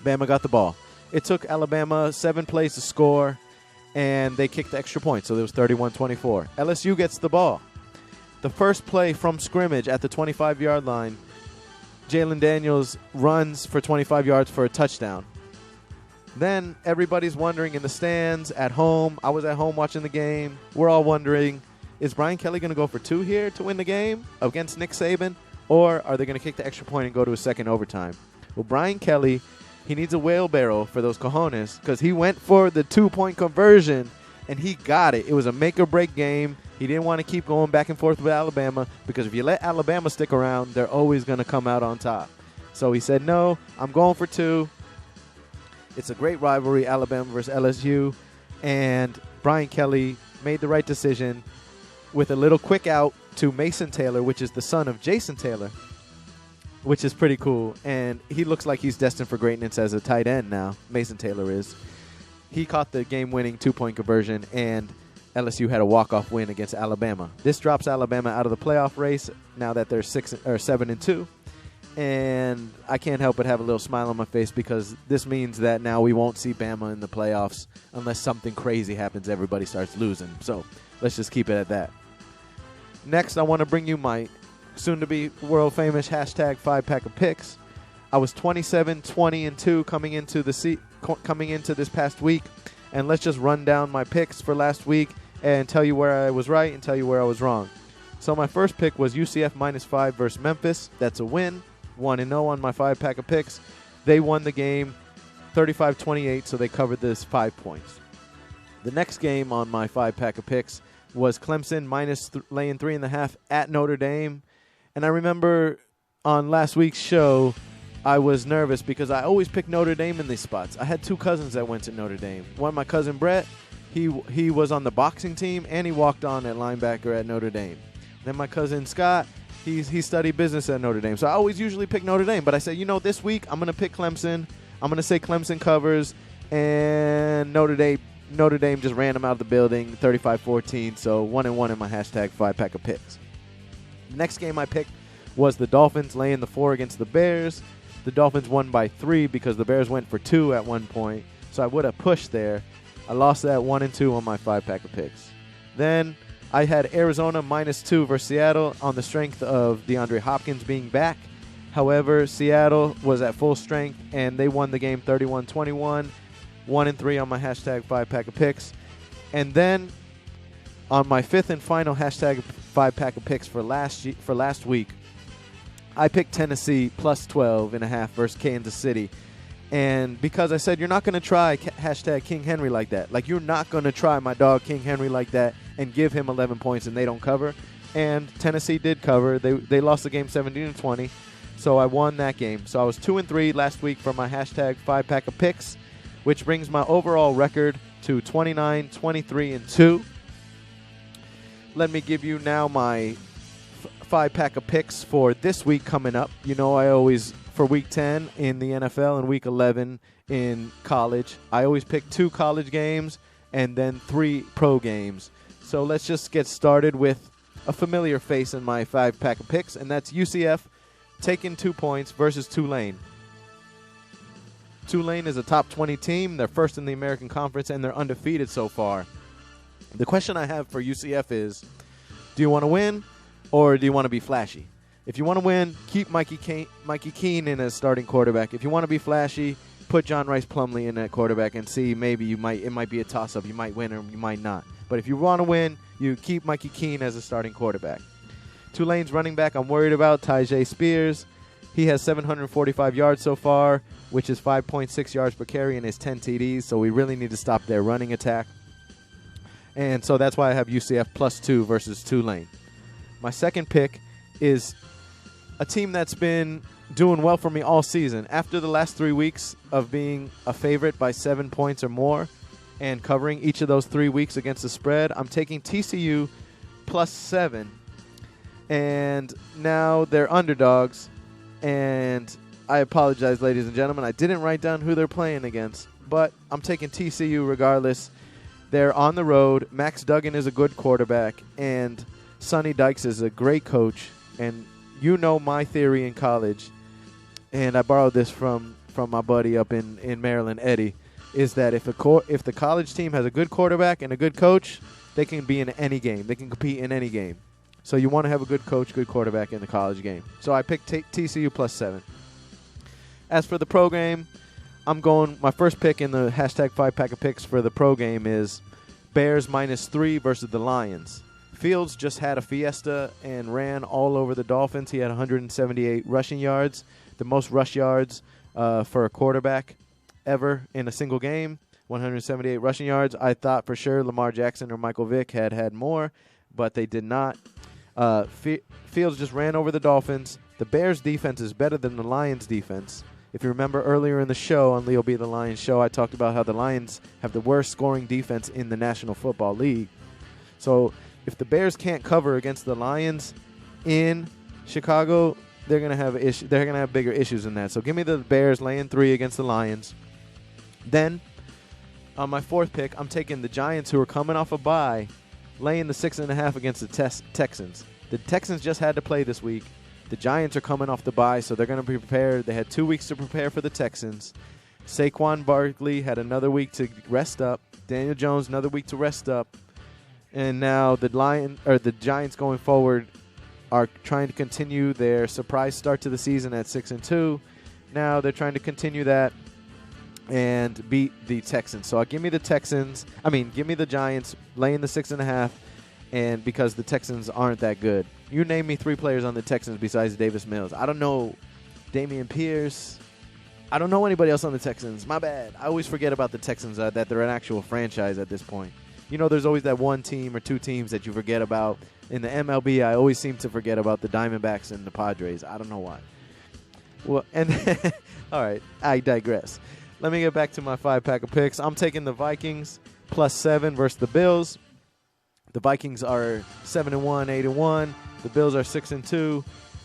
A: Bama got the ball. It took Alabama 7 plays to score, and they kicked the extra point, so it was 31-24. LSU gets the ball. The first play from scrimmage at the 25-yard line, Jalen Daniels runs for 25 yards for a touchdown. Then everybody's wondering in the stands, at home. I was at home watching the game. We're all wondering, is Brian Kelly going to go for 2 here to win the game against Nick Saban? Or are they going to kick the extra point and go to a second overtime? Well, Brian Kelly, he needs a wheelbarrow for those cojones because he went for the 2-point conversion, and he got it. It was a make-or-break game. He didn't want to keep going back and forth with Alabama because if you let Alabama stick around, they're always going to come out on top. So he said, no, I'm going for 2. It's a great rivalry, Alabama versus LSU, and Brian Kelly made the right decision with a little quick out to Mason Taylor, which is the son of Jason Taylor, which is pretty cool. And he looks like he's destined for greatness as a tight end now. Mason Taylor is. He caught the game-winning 2-point conversion, and LSU had a walk-off win against Alabama. This drops Alabama out of the playoff race now that they're 7-2. And I can't help but have a little smile on my face because this means that now we won't see Bama in the playoffs unless something crazy happens. Everybody starts losing. So let's just keep it at that. Next, I want to bring you my soon-to-be world-famous hashtag 5-pack of picks. I was 27-20-2 coming into this past week, and let's just run down my picks for last week and tell you where I was right and tell you where I was wrong. So my first pick was UCF -5 versus Memphis. That's a win. 1-0 on my 5-pack of picks. They won the game 35-28, so they covered this 5 points. The next game on my 5-pack of picks was Clemson laying 3.5 at Notre Dame. And I remember on last week's show, I was nervous because I always pick Notre Dame in these spots. I had 2 cousins that went to Notre Dame. One, my cousin Brett, he was on the boxing team, and he walked on at linebacker at Notre Dame. Then my cousin Scott, he studied business at Notre Dame. So I always usually pick Notre Dame. But I said, this week I'm going to pick Clemson. I'm going to say Clemson covers, and Notre Dame just ran them out of the building, 35-14. So 1-1 in my hashtag 5-pack of picks. The next game I picked was the Dolphins laying the 4 against the Bears. The Dolphins won by 3 because the Bears went for 2 at one point. So I would have pushed there. I lost that 1-2 on my 5-pack of picks. Then I had Arizona -2 versus Seattle on the strength of DeAndre Hopkins being back. However, Seattle was at full strength, and they won the game 31-21, 1-3 on my hashtag 5-pack of picks. And then on my fifth and final hashtag 5-pack of picks for last week, I picked Tennessee +12.5 versus Kansas City. And because I said you're not going to try hashtag King Henry like that. Like, you're not going to try my dog King Henry like that and give him 11 points and they don't cover. And Tennessee did cover. They lost the game 17-20. So I won that game. So I was 2-3 last week for my hashtag 5-pack of picks, which brings my overall record to 29, 23-2. Let me give you now my 5-pack of picks for this week coming up. You know, I always, for week 10 in the NFL and week 11 in college, I always pick 2 college games and then 3 pro games. So let's just get started with a familiar face in my 5-pack of picks, and that's UCF taking 2 points versus Tulane. Tulane is a top 20 team. They're first in the American Conference, and they're undefeated so far. The question I have for UCF is, do you want to win or do you want to be flashy? If you want to win, keep Mikey Keene as starting quarterback. If you want to be flashy, put John Rice Plumlee in at quarterback and see maybe it might be a toss-up. You might win or you might not. But if you want to win, you keep Mikey Keene as a starting quarterback. Tulane's running back I'm worried about, Tyjae Spears. He has 745 yards so far, which is 5.6 yards per carry and his 10 TDs, so we really need to stop their running attack. And so that's why I have UCF +2 versus Tulane. My second pick is a team that's been doing well for me all season. After the last 3 weeks of being a favorite by 7 points or more and covering each of those 3 weeks against the spread, I'm taking TCU +7. And now they're underdogs. And I apologize, ladies and gentlemen. I didn't write down who they're playing against. But I'm taking TCU regardless. They're on the road. Max Duggan is a good quarterback. And Sonny Dykes is a great coach. And you know my theory in college, and I borrowed this from my buddy up in Maryland, Eddie, is that if the college team has a good quarterback and a good coach, they can be in any game. They can compete in any game. So you want to have a good coach, good quarterback in the college game. So I picked TCU +7. As for the pro game, my first pick in the hashtag 5-pack of picks for the pro game is Bears -3 versus the Lions. Fields just had a fiesta and ran all over the Dolphins. He had 178 rushing yards, the most rush yards for a quarterback ever in a single game, 178 rushing yards. I thought for sure Lamar Jackson or Michael Vick had more, but they did not. Fields just ran over the Dolphins. The Bears' defense is better than the Lions' defense. If you remember earlier in the show, on Leo B. the Lions show, I talked about how the Lions have the worst scoring defense in the National Football League. So if the Bears can't cover against the Lions in Chicago, they're gonna have bigger issues than that. So give me the Bears laying 3 against the Lions. Then on my fourth pick, I'm taking the Giants, who are coming off a bye, laying the 6.5 against the Texans. The Texans just had to play this week. The Giants are coming off the bye, so they're going to be prepared. They had 2 weeks to prepare for the Texans. Saquon Barkley had another week to rest up. Daniel Jones another week to rest up. And now the Giants going forward are trying to continue their surprise start to the season at 6-2. Now they're trying to continue that and beat the Texans. So give me the Giants laying the 6.5, and because the Texans aren't that good. You name me 3 players on the Texans besides Davis Mills. I don't know Damian Pierce. I don't know anybody else on the Texans. My bad. I always forget about the Texans, that they're an actual franchise at this point. You know, there's always that one team or 2 teams that you forget about. In the MLB, I always seem to forget about the Diamondbacks and the Padres. I don't know why. Well, and all right, I digress. Let me get back to my 5-pack of picks. I'm taking the Vikings +7 versus the Bills. The Vikings are 7-1, 8-1. The Bills are 6-2.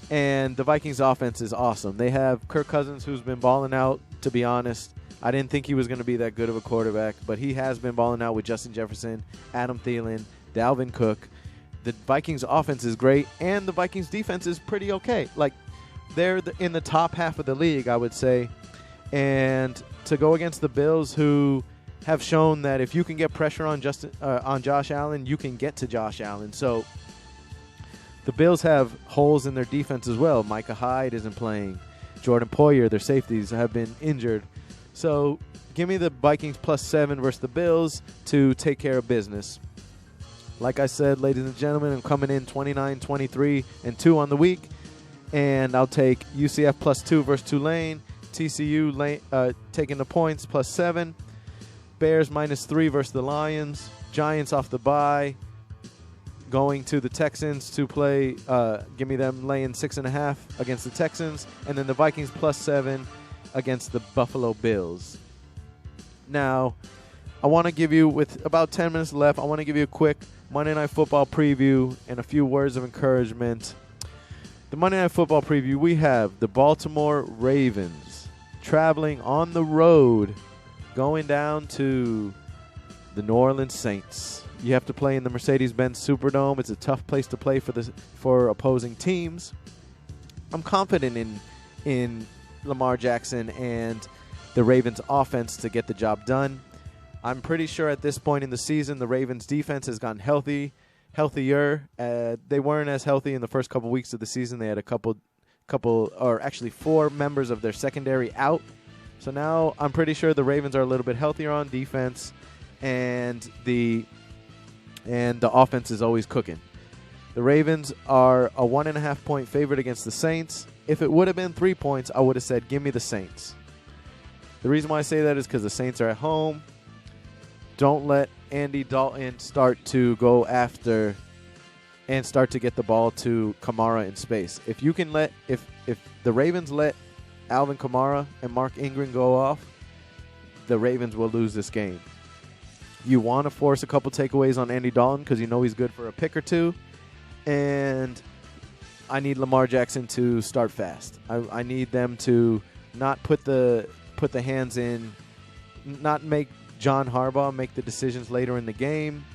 A: And the Vikings offense is awesome. They have Kirk Cousins, who's been balling out, to be honest. I didn't think he was going to be that good of a quarterback, but he has been balling out with Justin Jefferson, Adam Thielen, Dalvin Cook. The Vikings offense is great, and the Vikings defense is pretty okay. Like, they're in the top half of the league, I would say. And to go against the Bills, who have shown that if you can get pressure on Josh Allen, you can get to Josh Allen. So the Bills have holes in their defense as well. Micah Hyde isn't playing. Jordan Poyer, their safeties, have been injured. So give me the Vikings +7 versus the Bills to take care of business. Like I said, ladies and gentlemen, I'm coming in 29, 23, and 2 on the week. And I'll take UCF +2 versus Tulane. TCU taking the points +7. Bears -3 versus the Lions. Giants off the bye. Going to the Texans to play. Give me them laying 6.5 against the Texans. And then the Vikings +7 against the Buffalo Bills. Now, I want to give you, with about 10 minutes left, I want to give you a quick Monday Night Football preview and a few words of encouragement. The Monday Night Football preview, we have the Baltimore Ravens traveling on the road, going down to the New Orleans Saints. You have to play in the Mercedes-Benz Superdome. It's a tough place to play for opposing teams. I'm confident in Lamar Jackson and the Ravens offense to get the job done. I'm pretty sure at this point in the season, the Ravens defense has gotten healthier. They weren't as healthy in the first couple weeks of the season. They had actually 4 members of their secondary out. So now I'm pretty sure the Ravens are a little bit healthier on defense, and the offense is always cooking. The Ravens are a 1.5 point favorite against the Saints. If it would have been 3 points, I would have said, give me the Saints. The reason why I say that is because the Saints are at home. Don't let Andy Dalton start to go after and start to get the ball to Kamara in space. If the Ravens let Alvin Kamara and Mark Ingram go off, the Ravens will lose this game. You want to force a couple takeaways on Andy Dalton because you know he's good for a pick or two. And I need Lamar Jackson to start fast. I need them to not put the hands in, not make John Harbaugh make the decisions later in the game.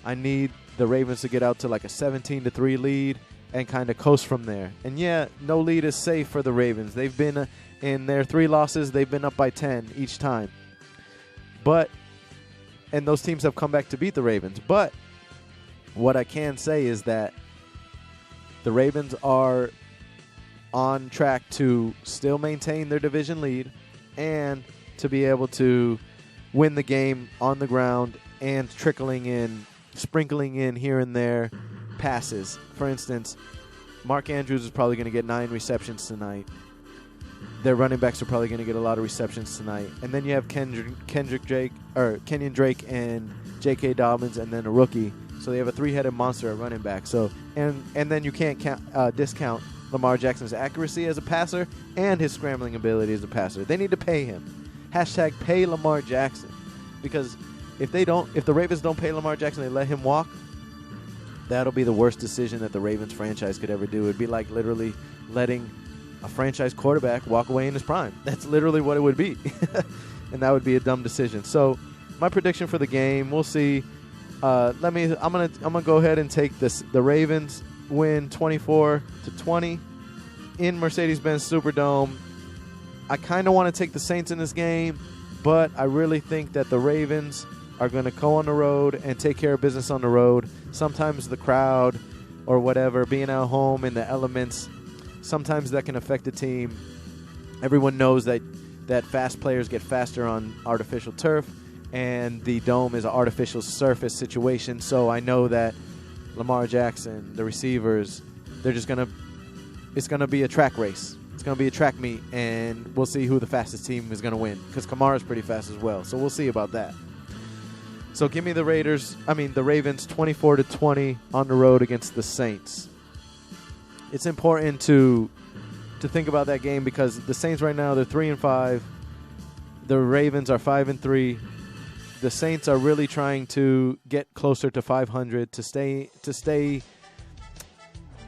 A: I need the Ravens to get out to like a 17-3 lead and kind of coast from there. And yeah, no lead is safe for the Ravens. They've been in their 3 losses, they've been up by 10 each time. And those teams have come back to beat the Ravens. But what I can say is that the Ravens are on track to still maintain their division lead and to be able to win the game on the ground and sprinkling in here and there passes. For instance, Mark Andrews is probably going to get 9 receptions tonight. Their running backs are probably going to get a lot of receptions tonight. And then you have Kenyon Drake and J.K. Dobbins and then a rookie. So they have a 3-headed monster at running back. So and then you can't discount Lamar Jackson's accuracy as a passer and his scrambling ability as a passer. They need to pay him. #pay Lamar Jackson. Because if the Ravens don't pay Lamar Jackson, they let him walk, that'll be the worst decision that the Ravens franchise could ever do. It'd be like literally letting a franchise quarterback walk away in his prime. That's literally what it would be. And that would be a dumb decision. So my prediction for the game, we'll see. I'm gonna go ahead and take the Ravens win 24-20 in Mercedes-Benz Superdome. I kind of want to take the Saints in this game, but I really think that the Ravens are going to go on the road and take care of business on the road. Sometimes the crowd or whatever, being at home in the elements, sometimes that can affect the team. Everyone knows that fast players get faster on artificial turf, and the dome is an artificial surface situation. So I know that Lamar Jackson, the receivers, it's going to be a track race. It's going to be a track meet, and we'll see who the fastest team is going to win because Kamara's pretty fast as well. So we'll see about that. So give me the Ravens 24-20 on the road against the Saints. It's important to think about that game because the Saints right now, they're 3-5. The Ravens are 5-3. The Saints are really trying to get closer to 500 to stay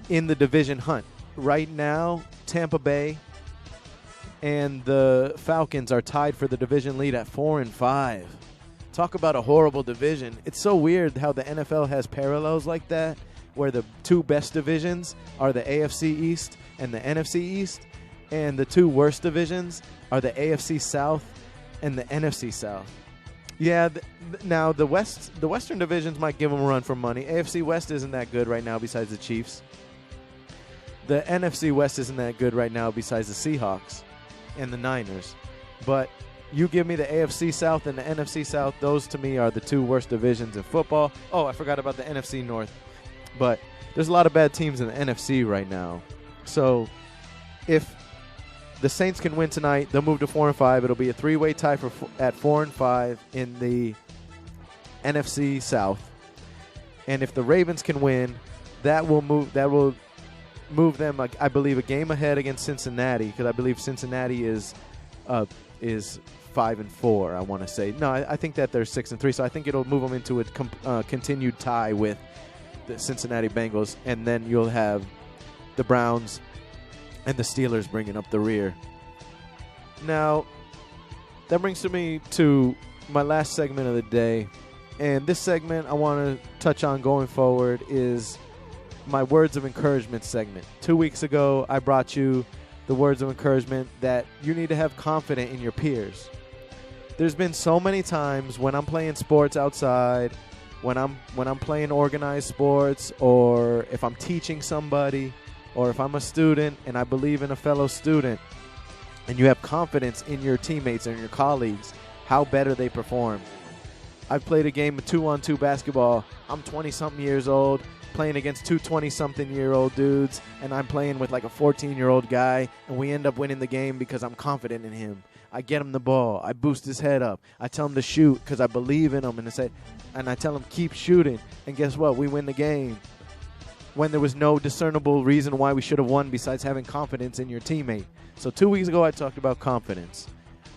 A: in the division hunt. Right now, Tampa Bay and the Falcons are tied for the division lead at 4-5. Talk about a horrible division. It's so weird how the NFL has parallels like that, where the 2 best divisions are the AFC East and the NFC East, and the 2 worst divisions are the AFC South and the NFC South. Yeah, now the Western divisions might give them a run for money. AFC West isn't that good right now besides the Chiefs. The NFC West isn't that good right now besides the Seahawks and the Niners. But you give me the AFC South and the NFC South, those to me are the two worst divisions in football. Oh, I forgot about the NFC North. But there's a lot of bad teams in the NFC right now. So if the Saints can win tonight, they'll move to 4-5. It'll be a three-way tie at 4-5 in the NFC South. And if the Ravens can win, that will move them, I believe, a game ahead against Cincinnati, because I believe Cincinnati is 5-4. I want to say no. I think that they're 6-3. So I think it'll move them into a continued tie with the Cincinnati Bengals, and then you'll have the Browns and the Steelers bringing up the rear. Now, that brings me to my last segment of the day. And this segment I want to touch on going forward is my words of encouragement segment. 2 weeks ago, I brought you the words of encouragement that you need to have confidence in your peers. There's been so many times when I'm playing sports outside, when I'm playing organized sports, or if I'm teaching somebody, or if I'm a student and I believe in a fellow student, and you have confidence in your teammates and your colleagues, how better they perform. I've played a game of 2-on-2 basketball. I'm 20-something years old, playing against two 20-something-year-old dudes, and I'm playing with like a 14-year-old guy, and we end up winning the game because I'm confident in him. I get him the ball. I boost his head up. I tell him to shoot because I believe in him, and I tell him keep shooting. And guess what? We win the game when there was no discernible reason why we should have won besides having confidence in your teammate. So 2 weeks ago, I talked about confidence.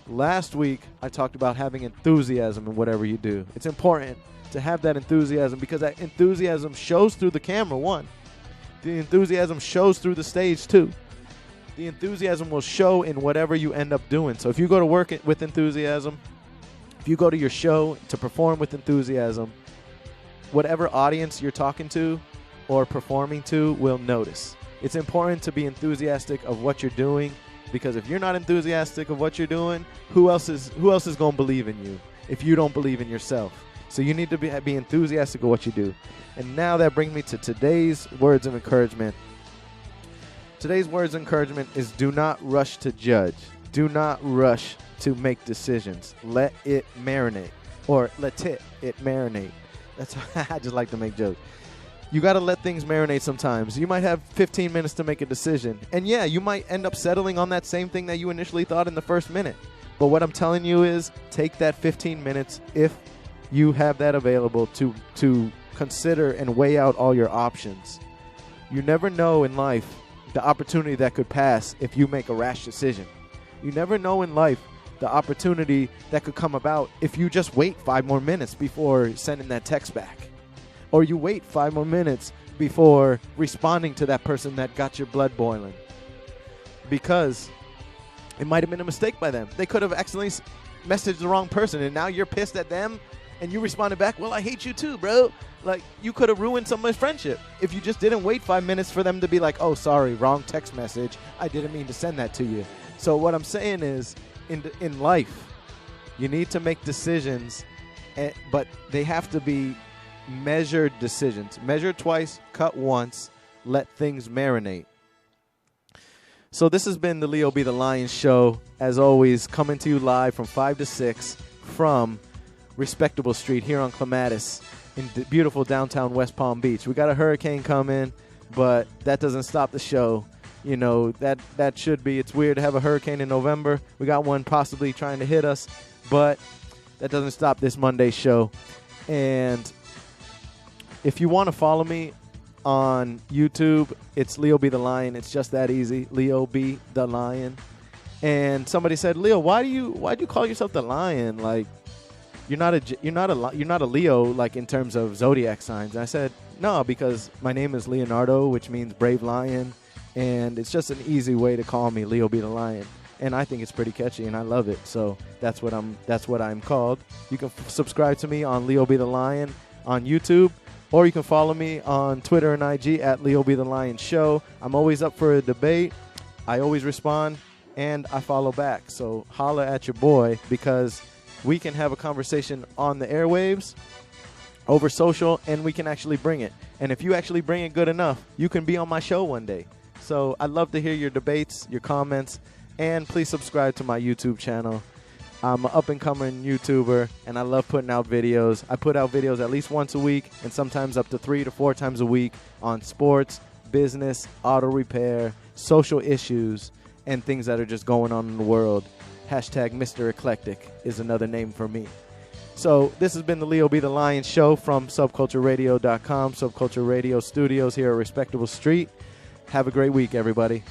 A: Last week, I talked about having enthusiasm in whatever you do. It's important to have that enthusiasm because that enthusiasm shows through the camera, one. The enthusiasm shows through the stage, two. The enthusiasm will show in whatever you end up doing. So if you go to work with enthusiasm, if you go to your show to perform with enthusiasm, whatever audience you're talking to or performing to will notice. It's important to be enthusiastic of what you're doing, because if you're not enthusiastic of what you're doing, who else is going to believe in you if you don't believe in yourself? So you need to be enthusiastic of what you do. And now that brings me to today's words of encouragement. Today's words of encouragement is do not rush to judge. Do not rush to make decisions. Let it marinate. Or let it marinate. That's I just like to make jokes. You got to let things marinate sometimes. You might have 15 minutes to make a decision. And yeah, you might end up settling on that same thing that you initially thought in the first minute. But what I'm telling you is take that 15 minutes if you have that available to consider and weigh out all your options. You never know in life the opportunity that could pass if you make a rash decision. You never know in life the opportunity that could come about if you just wait 5 more minutes before sending that text back. Or you wait 5 more minutes before responding to that person that got your blood boiling. Because it might have been a mistake by them. They could have accidentally messaged the wrong person, and now you're pissed at them, and you responded back, well, I hate you too, bro. Like, you could have ruined somebody's friendship if you just didn't wait 5 minutes for them to be like, oh, sorry, wrong text message. I didn't mean to send that to you. So what I'm saying is, in life, you need to make decisions, but they have to be measured decisions. Measure twice, cut once, let things marinate. So this has been the Leo Be the Lion Show, as always, coming to you live from 5 to 6 from Respectable Street here on Clematis in beautiful downtown West Palm Beach. We got a hurricane coming, but that doesn't stop the show. You know, that should be. It's weird to have a hurricane in November. We got one possibly trying to hit us, but that doesn't stop this Monday show. And if you want to follow me on YouTube, it's Leo Be the Lion. It's just that easy. Leo Be the Lion. And somebody said, Leo, why do you call yourself the Lion? Like, you're not a Leo, like in terms of zodiac signs. And I said, no, because my name is Leonardo, which means brave lion, and it's just an easy way to call me Leo Be the Lion. And I think it's pretty catchy, and I love it. So that's what I'm called. You can subscribe to me on Leo Be the Lion on YouTube. Or you can follow me on Twitter and IG at Leo Be the Lion Show. I'm always up for a debate. I always respond, and I follow back. So holla at your boy, because we can have a conversation on the airwaves, over social, and we can actually bring it. And if you actually bring it good enough, you can be on my show one day. So I'd love to hear your debates, your comments, and please subscribe to my YouTube channel. I'm an up-and-coming YouTuber, and I love putting out videos. I put out videos at least once a week and sometimes up to 3 to 4 times a week on sports, business, auto repair, social issues, and things that are just going on in the world. Hashtag Mr. Eclectic is another name for me. So this has been the Leo Be the Lion show from subcultureradio.com, Subculture Radio Studios here at Respectable Street. Have a great week, everybody.